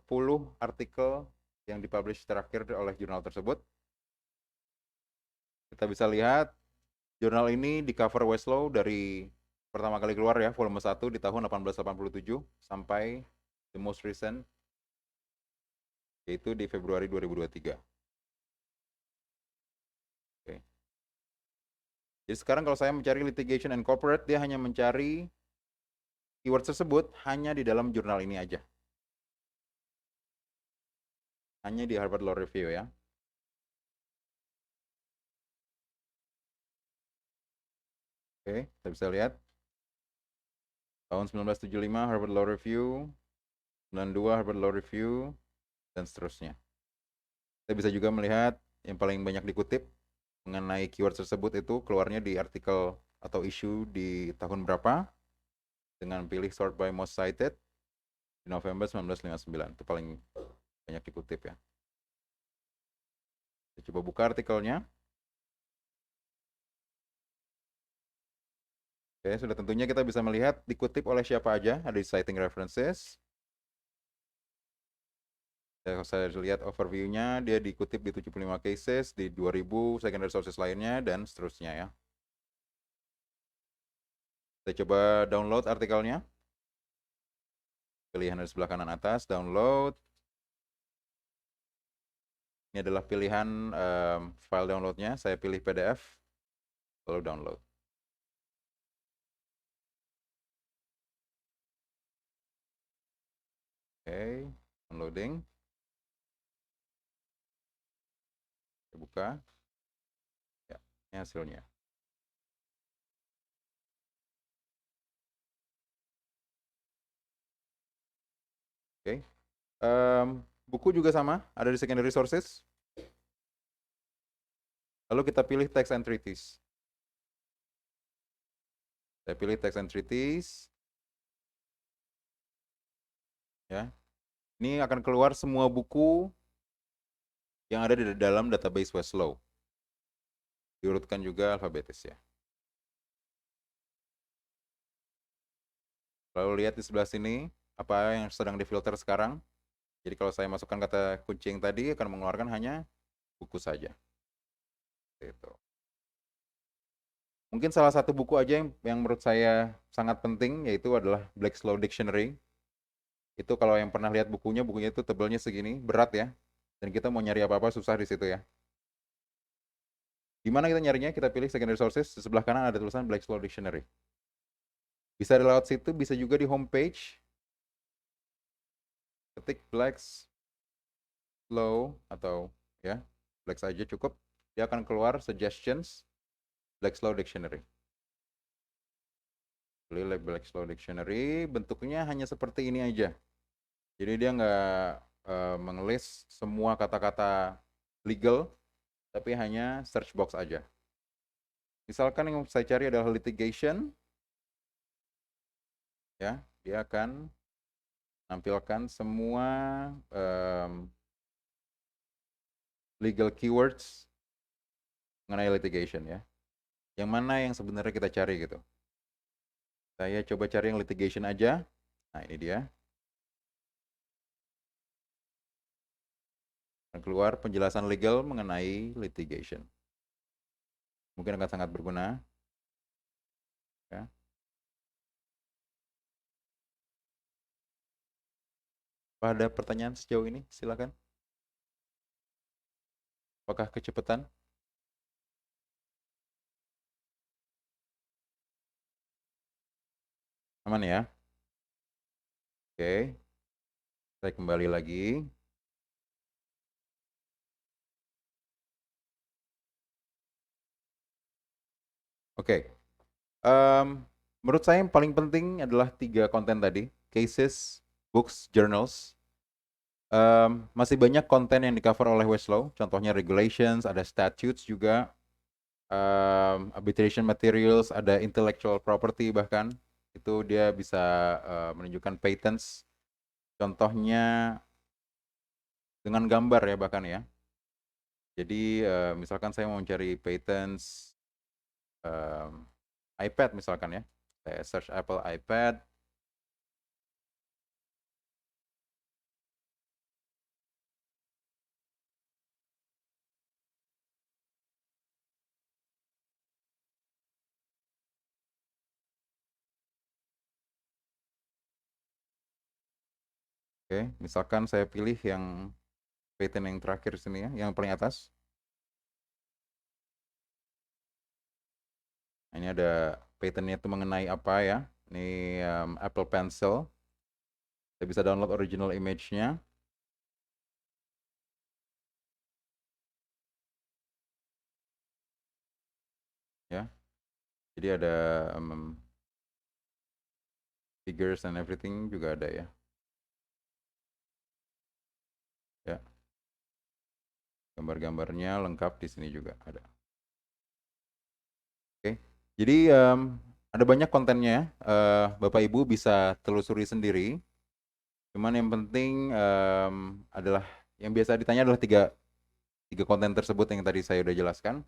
artikel yang dipublish terakhir oleh jurnal tersebut. Kita bisa lihat jurnal ini di cover Westlaw dari pertama kali keluar ya, volume 1 di tahun 1887 sampai the most recent yaitu di Februari 2023. Oke. Jadi sekarang kalau saya mencari litigation and corporate, dia hanya mencari keyword tersebut hanya di dalam jurnal ini aja. Hanya di Harvard Law Review ya. Oke, kita bisa lihat. Tahun 1975 Harvard Law Review, 92 Harvard Law Review, dan seterusnya. Kita bisa juga melihat yang paling banyak dikutip mengenai keyword tersebut itu keluarnya di artikel atau isu di tahun berapa dengan pilih sort by most cited di November 1959. Itu paling banyak dikutip ya. Kita coba buka artikelnya. Oke, sudah tentunya kita bisa melihat dikutip oleh siapa aja, ada di citing references. Kalau saya lihat overview-nya, dia dikutip di 75 cases, di 2000 secondary sources lainnya, dan seterusnya ya. Kita coba download artikelnya. Pilihan di sebelah kanan atas, download. Ini adalah pilihan file downloadnya, saya pilih PDF, lalu download. Oke, downloading. Kita buka. Ya, ini hasilnya. Oke. Buku juga sama, ada di secondary sources. Lalu kita pilih text and treatise. Saya pilih text and treatise. Ya. Ini akan keluar semua buku yang ada di dalam database Westlaw. Diurutkan juga alfabetis ya. Lalu lihat di sebelah sini, apa yang sedang difilter sekarang. Jadi kalau saya masukkan kata kunci yang tadi, akan mengeluarkan hanya buku saja. Gitu. Mungkin salah satu buku aja yang menurut saya sangat penting, yaitu adalah Black's Law Dictionary. Itu kalau yang pernah lihat bukunya itu tebalnya segini, berat ya. Dan kita mau nyari apa-apa susah di situ ya. Gimana kita nyarinya? Kita pilih secondary sources, di sebelah kanan ada tulisan Black's Law Dictionary. Bisa lewat situ, bisa juga di homepage. Ketik Black's Law atau ya, Black saja cukup. Dia akan keluar suggestions Black's Law Dictionary. Pilih Black's Law Dictionary, bentuknya hanya seperti ini aja. Jadi dia nggak mengelis semua kata-kata legal, tapi hanya search box aja. Misalkan yang saya cari adalah litigation, ya, dia akan menampilkan semua legal keywords mengenai litigation ya. Yang mana yang sebenarnya kita cari gitu. Saya coba cari yang litigation aja. Nah, ini dia. Dan keluar penjelasan legal mengenai litigation. Mungkin akan sangat berguna. Ya. Ada pertanyaan sejauh ini? Silakan. Apakah kecepatan? Aman ya? Oke. Saya kembali lagi. Oke. Menurut saya yang paling penting adalah 3 konten tadi. Cases, books, journals. Masih banyak konten yang di-cover oleh Westlaw. Contohnya regulations, ada statutes juga. Arbitration materials, ada intellectual property bahkan. Itu dia bisa menunjukkan patents. Contohnya dengan gambar ya bahkan ya. Jadi misalkan saya mau mencari patents iPad misalkan ya. Saya search Apple iPad. Oke, misalkan saya pilih yang pattern yang terakhir sini ya, yang paling atas. Nah, ini ada patternnya itu mengenai apa ya? Ini Apple Pencil. Saya bisa download original image-nya. Ya, jadi ada figures and everything juga ada ya. Ya, gambar-gambarnya lengkap di sini juga ada. Oke, jadi ada banyak kontennya. Bapak Ibu bisa telusuri sendiri. Cuman yang penting adalah yang biasa ditanya adalah tiga konten tersebut yang tadi saya udah jelaskan.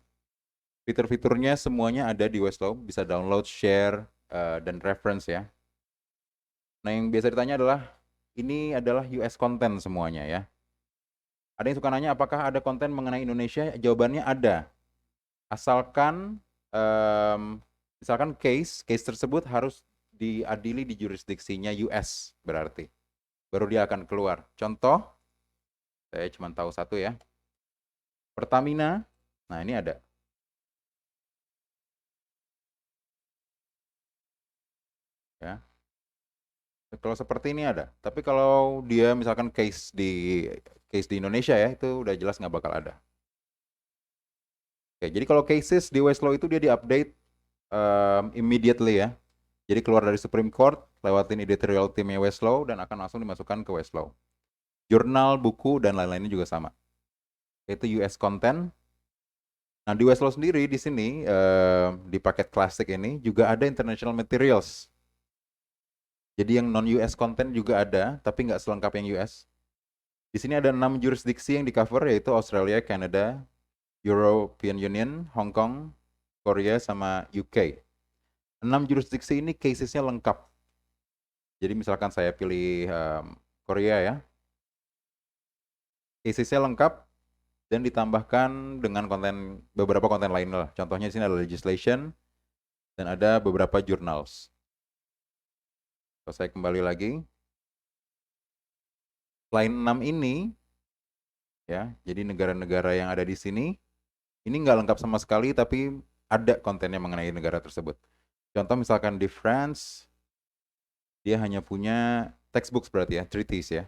Fitur-fiturnya semuanya ada di Westlaw, bisa download, share, dan reference ya. Nah, yang biasa ditanya adalah, ini adalah US content semuanya ya. Ada yang suka nanya apakah ada konten mengenai Indonesia? Jawabannya ada. Asalkan, misalkan case tersebut harus diadili di jurisdiksinya US berarti. Baru dia akan keluar. Contoh, saya cuma tahu satu ya. Pertamina, nah ini ada. Ya. Kalau seperti ini ada. Tapi kalau dia misalkan case di Indonesia ya, itu udah jelas nggak bakal ada. Oke, jadi kalau cases di Westlaw itu dia diupdate immediately ya. Jadi keluar dari Supreme Court, lewatin editorial timnya Westlaw dan akan langsung dimasukkan ke Westlaw. Jurnal, buku, dan lain-lainnya juga sama. Itu US content. Nah, di Westlaw sendiri di sini di paket klasik ini juga ada international materials. Jadi yang non-US content juga ada, tapi nggak selengkap yang US. Di sini ada 6 jurisdiksi yang di-cover, yaitu Australia, Canada, European Union, Hong Kong, Korea, sama UK. 6 jurisdiksi ini casesnya lengkap. Jadi misalkan saya pilih Korea ya. Casesnya lengkap dan ditambahkan dengan beberapa konten lain lah. Contohnya di sini ada legislation dan ada beberapa journals. Kalau saya kembali lagi, selain 6 ini, ya, jadi negara-negara yang ada di sini, ini nggak lengkap sama sekali, tapi ada kontennya mengenai negara tersebut. Contoh misalkan di France, dia hanya punya textbooks berarti ya, treatise ya.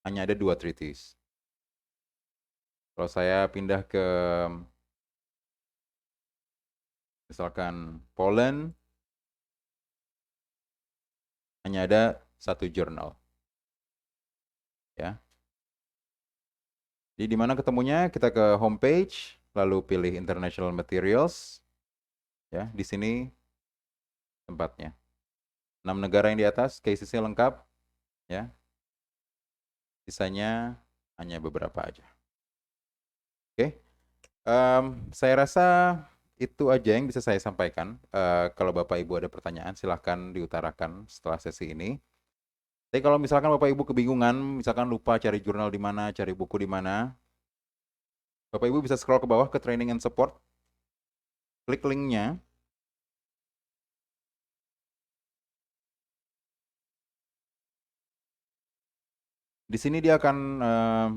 Hanya ada 2 treatise. Kalau saya pindah ke misalkan Poland, hanya ada 1 jurnal. Ya. Jadi di mana ketemunya? Kita ke homepage, lalu pilih International Materials. Ya, di sini tempatnya. 6 negara yang di atas, casesnya lengkap. Ya. Sisanya hanya beberapa aja. Oke. Saya rasa itu aja yang bisa saya sampaikan. Kalau Bapak Ibu ada pertanyaan, silahkan diutarakan setelah sesi ini. Tapi kalau misalkan Bapak Ibu kebingungan, misalkan lupa cari jurnal di mana, cari buku di mana, Bapak Ibu bisa scroll ke bawah ke Training and Support, klik linknya. Di sini dia akan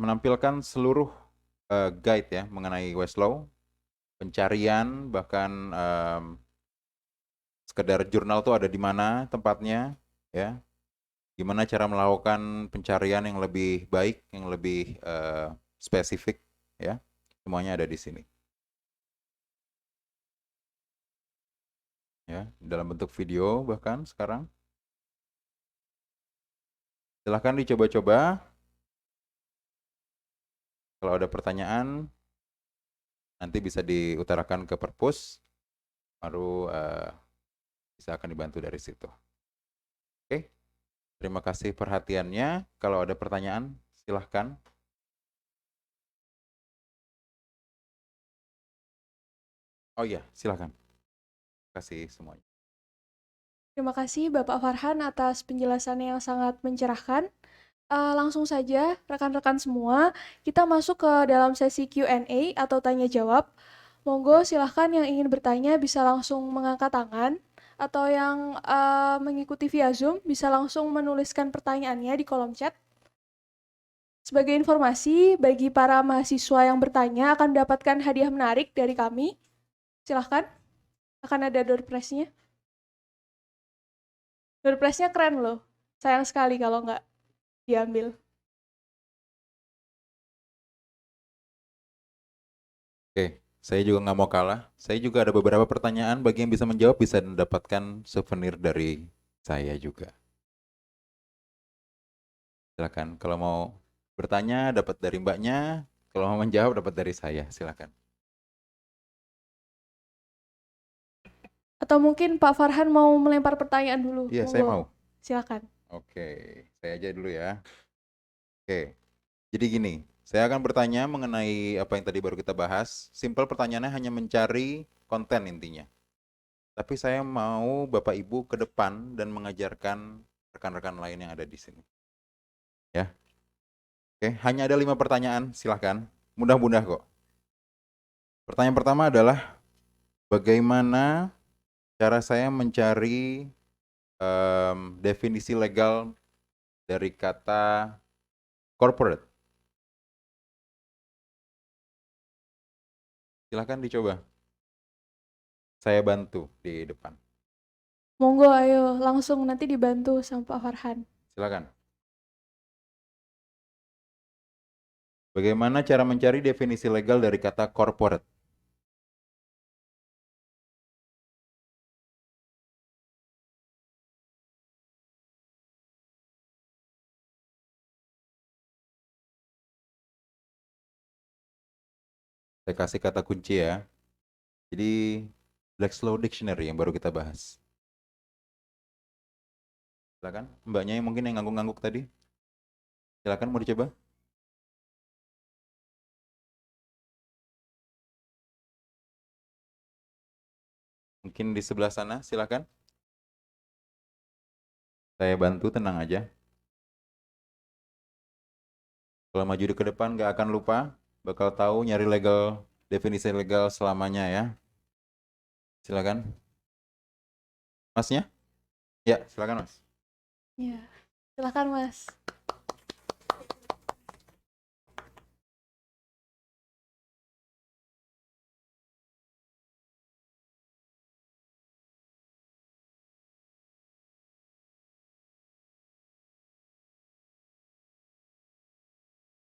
menampilkan seluruh guide ya mengenai Westlaw, pencarian, bahkan sekedar jurnal tuh ada di mana tempatnya, ya. Gimana cara melakukan pencarian yang lebih baik, yang lebih spesifik, ya. Semuanya ada di sini. Ya, dalam bentuk video bahkan sekarang. Silahkan dicoba-coba. Kalau ada pertanyaan, nanti bisa diutarakan ke Perpus, baru bisa akan dibantu dari situ. Oke, terima kasih perhatiannya. Kalau ada pertanyaan, silahkan. Oh iya, silahkan. Terima kasih semuanya. Terima kasih Bapak Farhan atas penjelasannya yang sangat mencerahkan. Langsung saja, rekan-rekan semua, kita masuk ke dalam sesi Q&A atau tanya jawab. Monggo silahkan yang ingin bertanya bisa langsung mengangkat tangan, atau yang mengikuti via Zoom bisa langsung menuliskan pertanyaannya di kolom chat. Sebagai informasi, bagi para mahasiswa yang bertanya akan mendapatkan hadiah menarik dari kami. Silahkan, akan ada door prize-nya. Door prize-nya keren loh. Sayang sekali kalau nggak diambil. Oke, saya juga nggak mau kalah. Saya juga ada beberapa pertanyaan. Bagi yang bisa menjawab bisa mendapatkan souvenir dari saya juga. Silakan. Kalau mau bertanya dapat dari mbaknya. Kalau mau menjawab dapat dari saya. Silakan. Atau mungkin Pak Farhan mau melempar pertanyaan dulu. Iya, saya mau. Monggo. Silakan. Oke, saya aja dulu ya. Oke, jadi gini, saya akan bertanya mengenai apa yang tadi baru kita bahas. Simpel pertanyaannya hanya mencari konten intinya. Tapi saya mau Bapak Ibu ke depan dan mengajarkan rekan-rekan lain yang ada di sini. Ya, oke, hanya ada 5 pertanyaan, silahkan. Mudah-mudah kok. Pertanyaan pertama adalah, bagaimana cara saya mencari definisi legal dari kata corporate? Silahkan dicoba. Saya bantu di depan. Monggo ayo langsung nanti dibantu sama Pak Farhan. Silakan. Bagaimana cara mencari definisi legal dari kata corporate? Saya kasih kata kunci ya. Jadi Black's Law Dictionary yang baru kita bahas. Silakan, mbaknya yang mungkin yang ngangguk-ngangguk tadi. Silakan, mau dicoba? Mungkin di sebelah sana, silakan. Saya bantu, tenang aja. Kalau maju ke depan nggak akan lupa, bakal tahu nyari legal, definisi legal selamanya ya. Silakan. Masnya? Ya, silakan Mas. Ya, silakan Mas.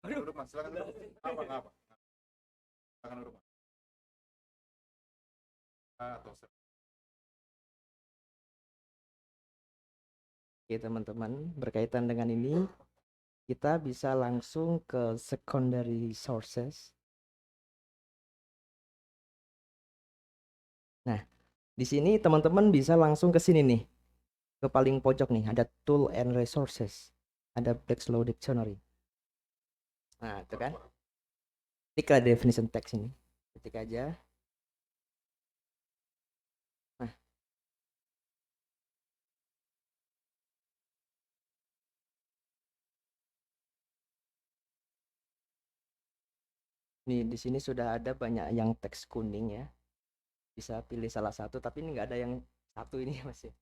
Duduk Mas, silakan duduk. Apa? Silakan duduk Mas. Atau Oke teman-teman, berkaitan dengan ini kita bisa langsung ke secondary sources. Nah, di sini teman-teman bisa langsung ke sini nih, ke paling pojok nih, ada tool and resources, ada Black's Law Dictionary. Nah, itu kan. Klik lah definition text ini, ketik aja. Nah, nih di sini sudah ada banyak yang teks kuning ya. Bisa pilih salah satu, tapi ini nggak ada yang satu ini ya Mas ya.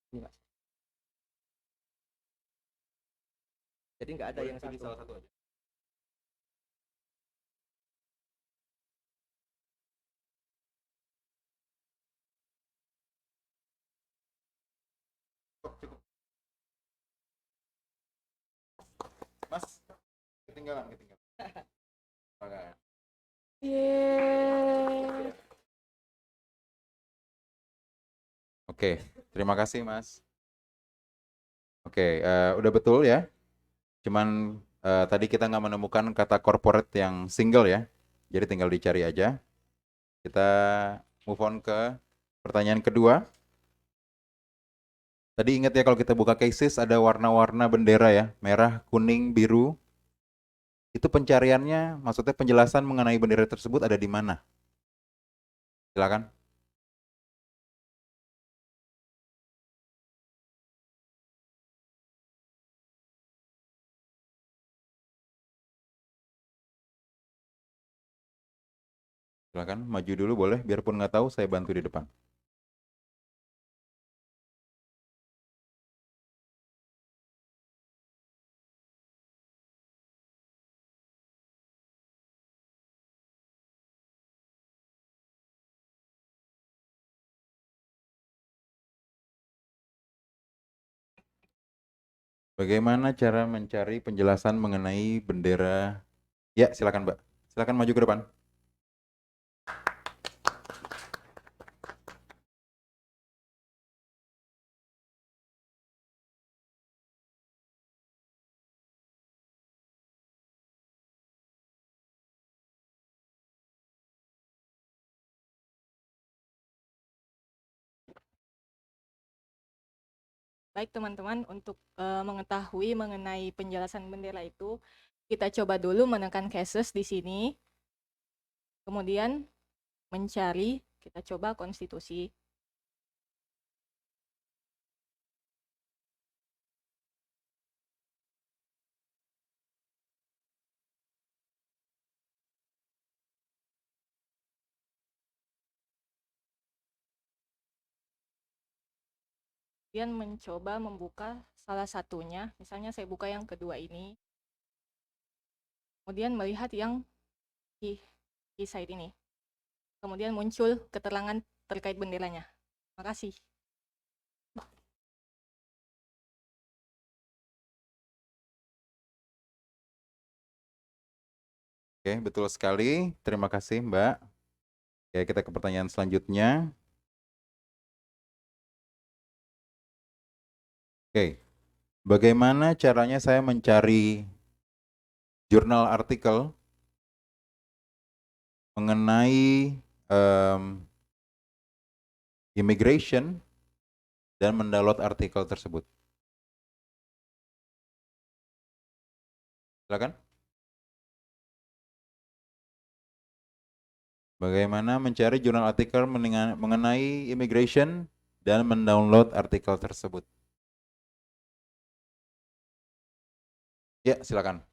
Ini Mas. Jadi nggak ada yang pilih satu. salah satu aja. Cukup. Mas, ketinggalan. Oke. Yeay. Oke, terima kasih Mas. Oke, udah betul ya. Cuman tadi kita nggak menemukan kata corporate yang single ya. Jadi tinggal dicari aja. Kita move on ke pertanyaan kedua. Tadi ingat ya kalau kita buka cases ada warna-warna bendera ya. Merah, kuning, biru. Itu pencariannya, maksudnya penjelasan mengenai bendera tersebut ada di mana? Silakan. Silakan maju dulu boleh, biarpun nggak tahu saya bantu di depan. Bagaimana cara mencari penjelasan mengenai bendera? Ya, silakan Mbak. Silakan maju ke depan. Baik teman-teman, untuk mengetahui mengenai penjelasan bendera itu, kita coba dulu menekan cases di sini, kemudian mencari, kita coba konstitusi. Kemudian mencoba membuka salah satunya, misalnya saya buka yang kedua ini, kemudian melihat yang di side ini. Kemudian muncul keterangan terkait benderanya. Terima kasih. Oke, betul sekali. Terima kasih Mbak. Oke, kita ke pertanyaan selanjutnya. Oke, bagaimana caranya saya mencari jurnal artikel mengenai immigration dan mendownload artikel tersebut? Silakan. Bagaimana mencari jurnal artikel mengenai immigration dan mendownload artikel tersebut? Ya, silakan.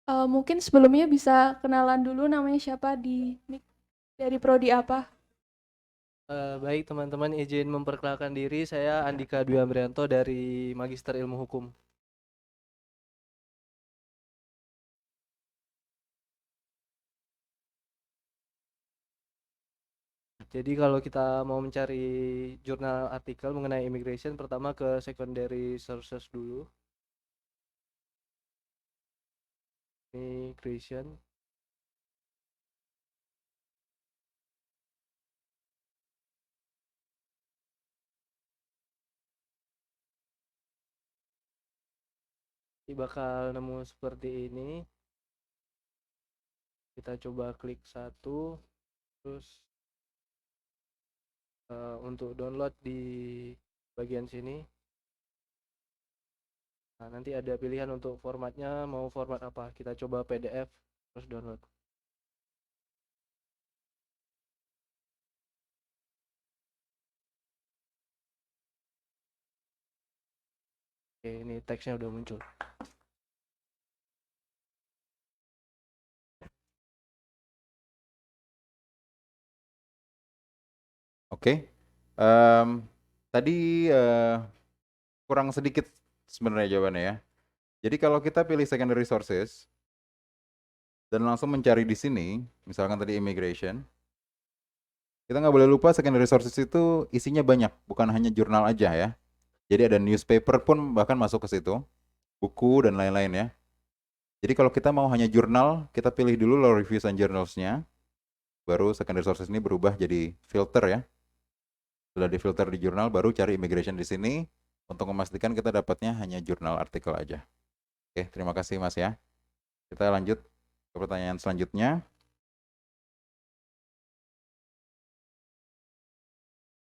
Mungkin sebelumnya bisa kenalan dulu namanya siapa dari prodi apa? Baik teman-teman, izin memperkenalkan diri, saya Andika Dwi Amrianto dari Magister Ilmu Hukum. Jadi kalau kita mau mencari jurnal artikel mengenai immigration, pertama ke secondary sources dulu. Immigration. Jadi bakal nemu seperti ini. Kita coba klik satu, terus untuk download di bagian sini. Nah, nanti ada pilihan untuk formatnya, mau format apa. Kita coba PDF, terus download. Oke, ini teksnya udah muncul. Oke. Tadi kurang sedikit sebenarnya jawabannya ya. Jadi kalau kita pilih secondary sources dan langsung mencari di sini, misalkan tadi immigration, kita nggak boleh lupa secondary sources itu isinya banyak, bukan hanya jurnal aja ya. Jadi ada newspaper pun bahkan masuk ke situ, buku dan lain-lain ya. Jadi kalau kita mau hanya jurnal, kita pilih dulu law reviews and journals-nya, baru secondary sources ini berubah jadi filter ya. Sudah difilter di jurnal, baru cari immigration di sini untuk memastikan kita dapatnya hanya jurnal artikel aja. Oke, terima kasih Mas ya. Kita lanjut ke pertanyaan selanjutnya.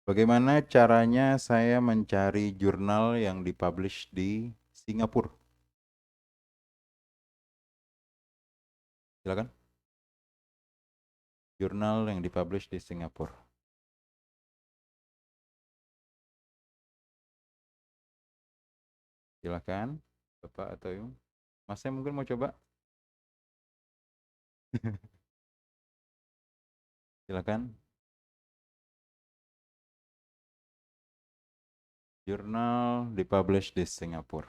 Bagaimana caranya saya mencari jurnal yang dipublish di Singapura? Silakan. Jurnal yang dipublish di Singapura. Silakan, Bapak atau Ibu. Masnya mungkin mau coba? Silakan. Jurnal dipublish di Singapura.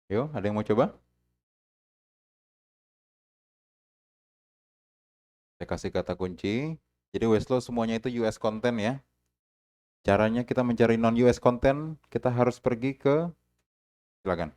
Yo, ada yang mau coba? Saya kasih kata kunci. Jadi Westlaw semuanya itu US content ya. Caranya kita mencari non-US content, kita harus pergi ke, silakan.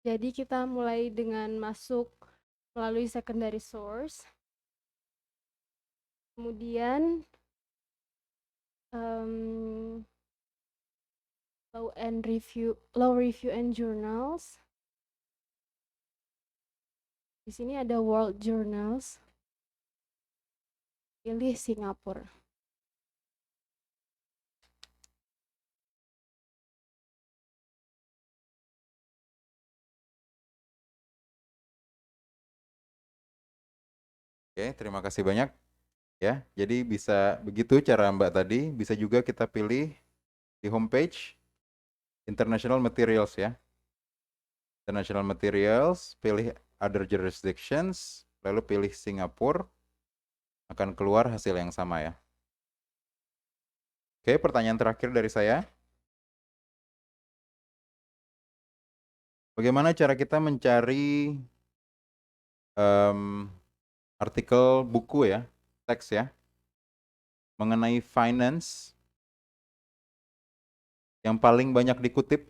Jadi kita mulai dengan masuk melalui secondary source. Kemudian law review and journals. Di sini ada world journals. Pilih Singapura. Oke, terima kasih banyak. Ya, jadi bisa begitu cara Mbak tadi. Bisa juga kita pilih di homepage International Materials ya. International Materials, pilih Other Jurisdictions, lalu pilih Singapura, akan keluar hasil yang sama ya. Oke, pertanyaan terakhir dari saya. Bagaimana cara kita mencari artikel buku ya, teks ya, mengenai finance yang paling banyak dikutip,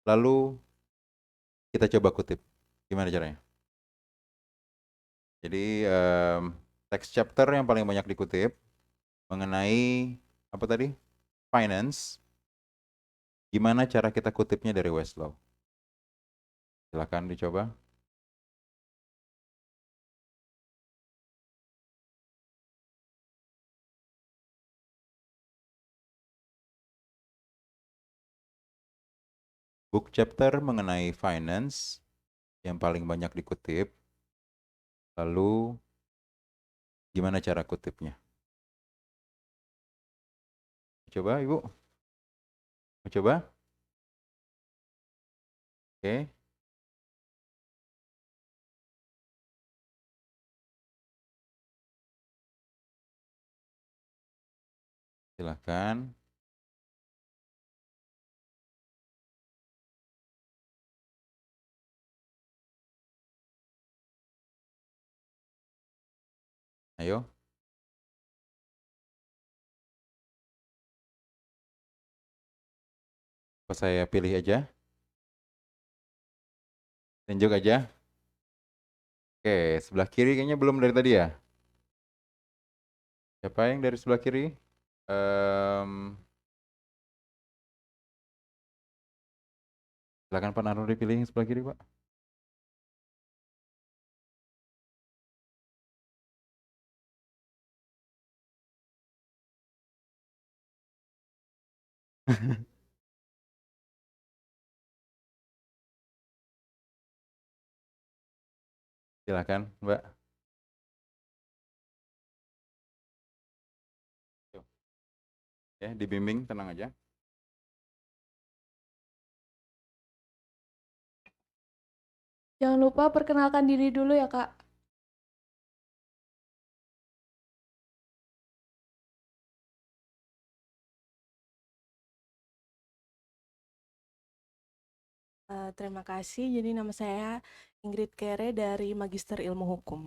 lalu kita coba kutip. Gimana caranya? Jadi teks chapter yang paling banyak dikutip mengenai apa tadi? Finance. Gimana cara kita kutipnya dari Westlaw? Silakan dicoba. Book chapter mengenai finance yang paling banyak dikutip. Lalu gimana cara kutipnya? Coba Ibu. Mau coba? Oke. Silakan. Ayo. Apa saya pilih aja? Tunjuk aja. Oke, sebelah kiri kayaknya belum dari tadi ya. Siapa yang dari sebelah kiri? Silakan Pak Narno dipilih yang sebelah kiri, Pak. Silakan, Mbak. Ya, dibimbing, tenang aja. Jangan lupa perkenalkan diri dulu ya, Kak. Terima kasih. Jadi nama saya Ingrid Kere dari Magister Ilmu Hukum.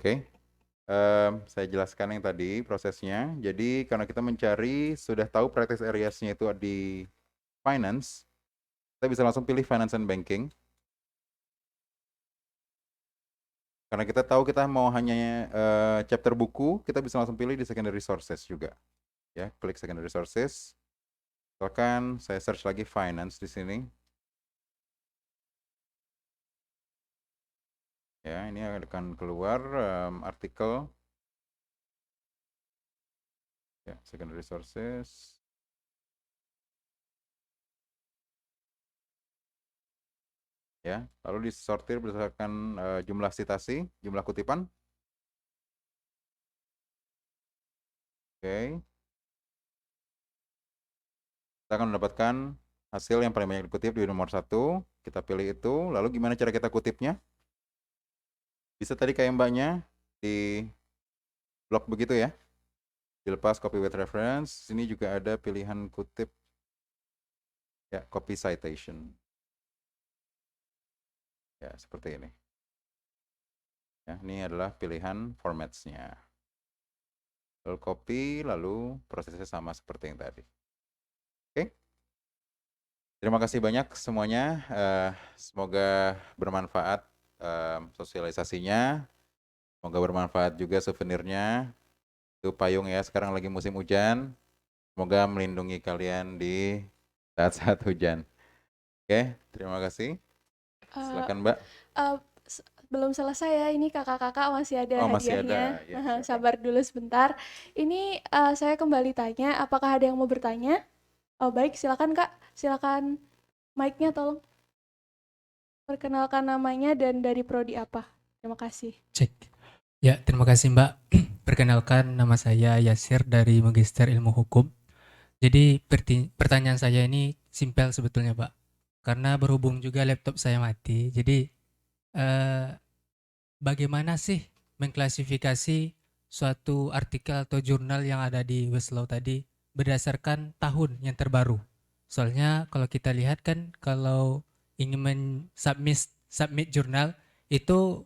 Oke. Saya jelaskan yang tadi prosesnya. Jadi karena kita mencari, sudah tahu practice areas-nya itu di finance, kita bisa langsung pilih finance and banking. Karena kita tahu kita mau hanya chapter buku, kita bisa langsung pilih di secondary sources juga. Ya, klik secondary sources. Misalkan saya search lagi finance di sini. Ya, ini akan keluar artikel. Ya, secondary sources. Ya, lalu disortir berdasarkan jumlah citasi, jumlah kutipan. Oke. Kita akan mendapatkan hasil yang paling banyak dikutip di nomor 1. Kita pilih itu. Lalu gimana cara kita kutipnya? Bisa tadi kayak mbaknya di blog begitu ya. Dilepas copy with reference. Sini juga ada pilihan kutip. Ya, copy citation. Ya, seperti ini. Ya, ini adalah pilihan formats-nya. Lalu copy, lalu prosesnya sama seperti yang tadi. Oke. Terima kasih banyak semuanya. Semoga bermanfaat sosialisasinya. Semoga bermanfaat juga souvenirnya. Itu payung ya, sekarang lagi musim hujan. Semoga melindungi kalian di saat-saat hujan. Oke, terima kasih. Silakan Mbak. Belum selesai ya, ini kakak-kakak masih ada Oh, masih hadiahnya. ada. Ya, silakan. Sabar dulu sebentar. Ini saya kembali tanya, apakah ada yang mau bertanya? Oh baik, silakan Kak. Silakan mic-nya tolong. Perkenalkan namanya dan dari prodi apa. Terima kasih. Cek. Ya, terima kasih Mbak. Perkenalkan, nama saya Yasir dari Magister Ilmu Hukum. Jadi pertanyaan saya ini simpel sebetulnya Pak. Karena berhubung juga laptop saya mati, jadi bagaimana sih mengklasifikasi suatu artikel atau jurnal yang ada di Westlaw tadi berdasarkan tahun yang terbaru? Soalnya kalau kita lihat kan, kalau ingin submit jurnal itu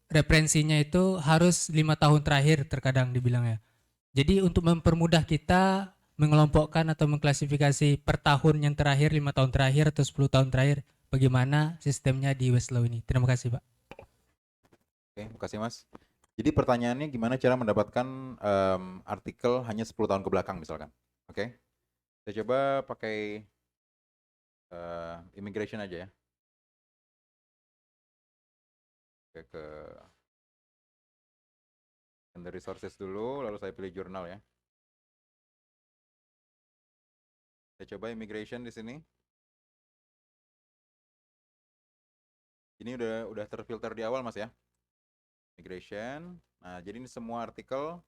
referensinya itu harus 5 tahun terakhir terkadang dibilang ya. Jadi untuk mempermudah kita mengelompokkan atau mengklasifikasi per tahun yang terakhir, 5 tahun terakhir atau 10 tahun terakhir, bagaimana sistemnya di Westlaw ini? Terima kasih Pak. Oke, terima kasih Mas. Jadi pertanyaannya gimana cara mendapatkan artikel hanya 10 tahun ke belakang misalkan. Oke. Saya coba pakai immigration aja ya. Oke, ke secondary sources dulu, lalu saya pilih jurnal ya. Saya coba immigration di sini. Ini udah terfilter di awal Mas ya. Immigration. Nah, jadi ini semua artikel,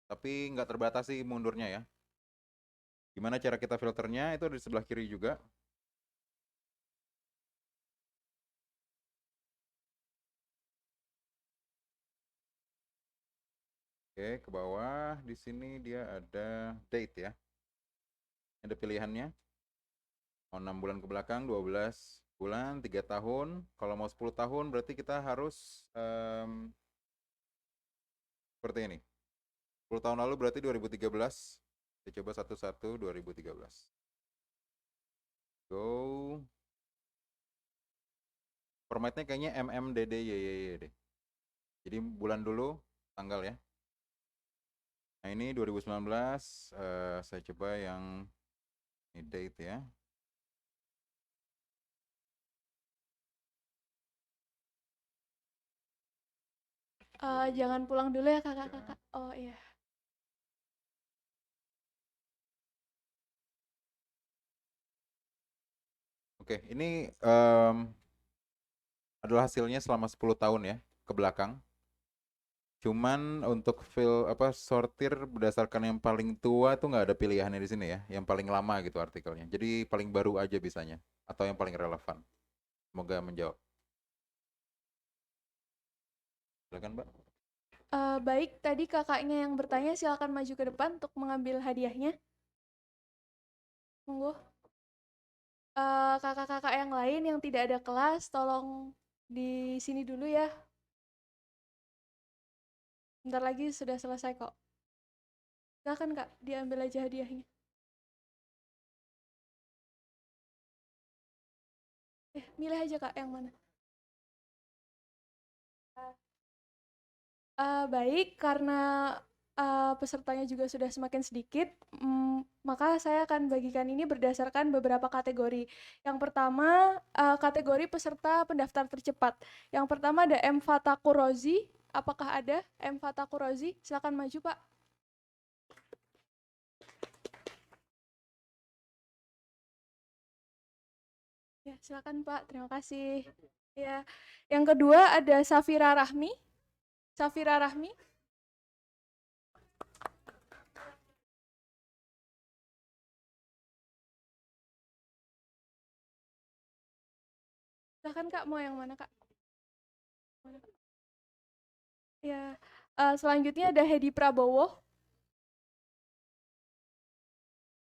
tapi nggak terbatasi mundurnya ya. Gimana cara kita filternya? Itu ada di sebelah kiri juga. Oke, ke bawah di sini dia ada date ya. Ada pilihannya. Mau 6 bulan ke belakang, 12 bulan, 3 tahun. Kalau mau 10 tahun berarti kita harus seperti ini. 10 tahun lalu berarti 2013. Kita coba 11 2013. Go. Formatnya kayaknya MMDDYYY deh. Jadi bulan dulu, tanggal ya. Nah ini 2019, saya coba yang ini date ya. Jangan pulang dulu ya kakak-kakak. Oh iya. Oke, ini adalah hasilnya selama 10 tahun ya ke belakang. Cuman untuk sortir berdasarkan yang paling tua tuh nggak ada pilihannya di sini ya, yang paling lama gitu artikelnya. Jadi paling baru aja bisanya atau yang paling relevan. Semoga menjawab. Silakan Mbak. Baik, tadi kakaknya yang bertanya silakan maju ke depan untuk mengambil hadiahnya. Monggo. Kakak-kakak yang lain yang tidak ada kelas, tolong di sini dulu ya. Bentar lagi sudah selesai kok. Silakan Kak, diambil aja hadiahnya. Milih aja Kak yang mana. Baik, karena pesertanya juga sudah semakin sedikit, maka saya akan bagikan ini berdasarkan beberapa kategori. Yang pertama, kategori peserta pendaftar tercepat. Yang pertama ada M. Fatakurozi. Apakah ada M. Fatakurozi? Silakan maju, Pak. Ya, silakan Pak. Terima kasih. Ya. Yang kedua ada Safira Rahmi. Safira Rahmi. Silakan Kak, mau yang mana Kak? Ya, selanjutnya ada Hedi Prabowo.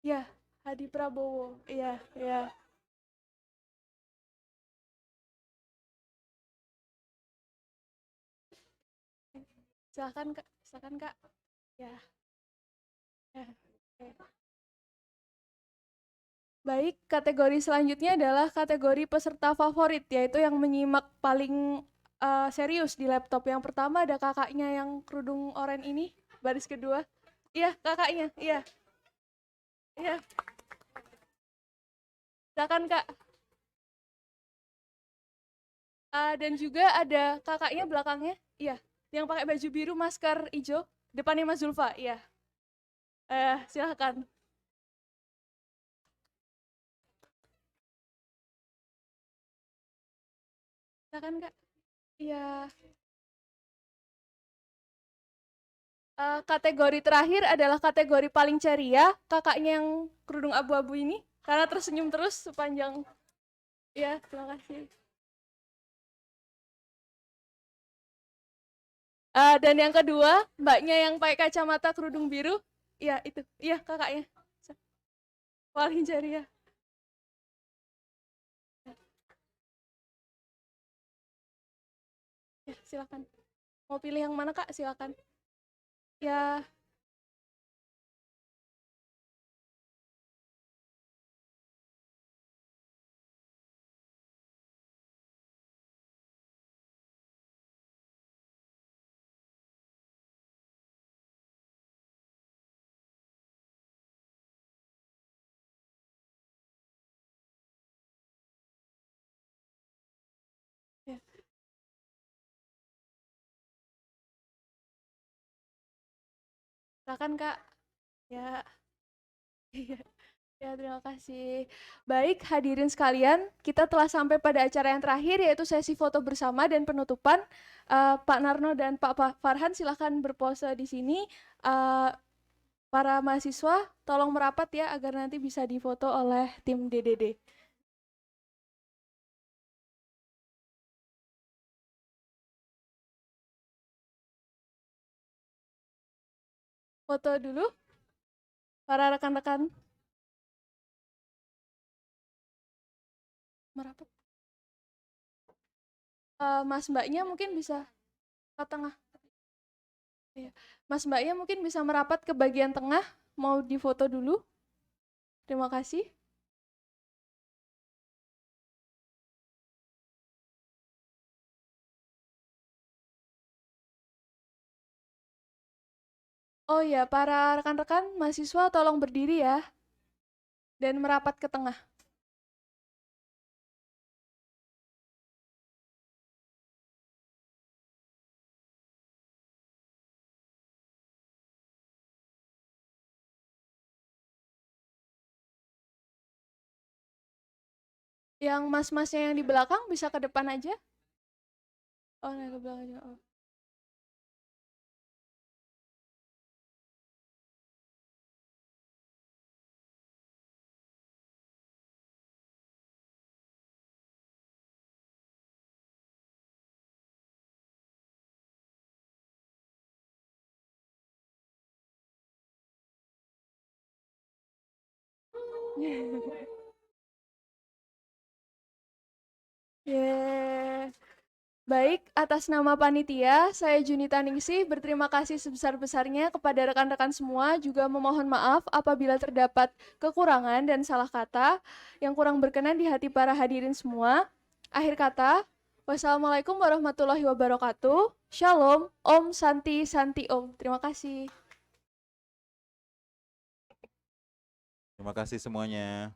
Ya, Hadi Prabowo. Iya, ya. Silakan Kak, silakan Kak. Ya. Ya. Oke. Baik, kategori selanjutnya adalah kategori peserta favorit, yaitu yang menyimak paling serius di laptop. Yang pertama ada kakaknya yang kerudung oranye ini, baris kedua. Iya, kakaknya, iya. Iya. Silakan Kak. Dan juga ada kakaknya belakangnya, iya. Yang pakai baju biru, masker hijau, depannya Mas Zulfa, iya. Silakan. Silakan Kak. Iya. Kategori terakhir adalah kategori paling ceria, kakaknya yang kerudung abu-abu ini, karena tersenyum terus sepanjang. Ya, terima kasih. Dan yang kedua, mbaknya yang pakai kacamata kerudung biru, iya itu, iya kakaknya, paling ceria. Ya, silakan. Mau pilih yang mana Kak? Silakan. Ya. Ya. Silakan Kak. Ya. Iya. Ya, terima kasih. Baik, hadirin sekalian, kita telah sampai pada acara yang terakhir, yaitu sesi foto bersama dan penutupan. Pak Narno dan Pak Farhan, silahkan berpose di sini. Para mahasiswa, tolong merapat ya, agar nanti bisa difoto oleh tim DDD. Foto dulu, para rekan-rekan. Merapat. Mas Mbaknya mungkin bisa ke tengah. Mas Mbaknya mungkin bisa merapat ke bagian tengah, mau difoto dulu. Terima kasih. Oh ya, para rekan-rekan mahasiswa tolong berdiri ya, dan merapat ke tengah. Yang mas-masnya yang di belakang bisa ke depan aja. Oh, nah ke belakang aja. Oh. Yeah. Baik, atas nama panitia, saya Junita Ningsih berterima kasih sebesar-besarnya kepada rekan-rekan semua, juga memohon maaf apabila terdapat kekurangan dan salah kata yang kurang berkenan di hati para hadirin semua. Akhir kata, wassalamualaikum warahmatullahi wabarakatuh. Shalom, Om Santi Santi Om. Terima kasih. Terima kasih semuanya.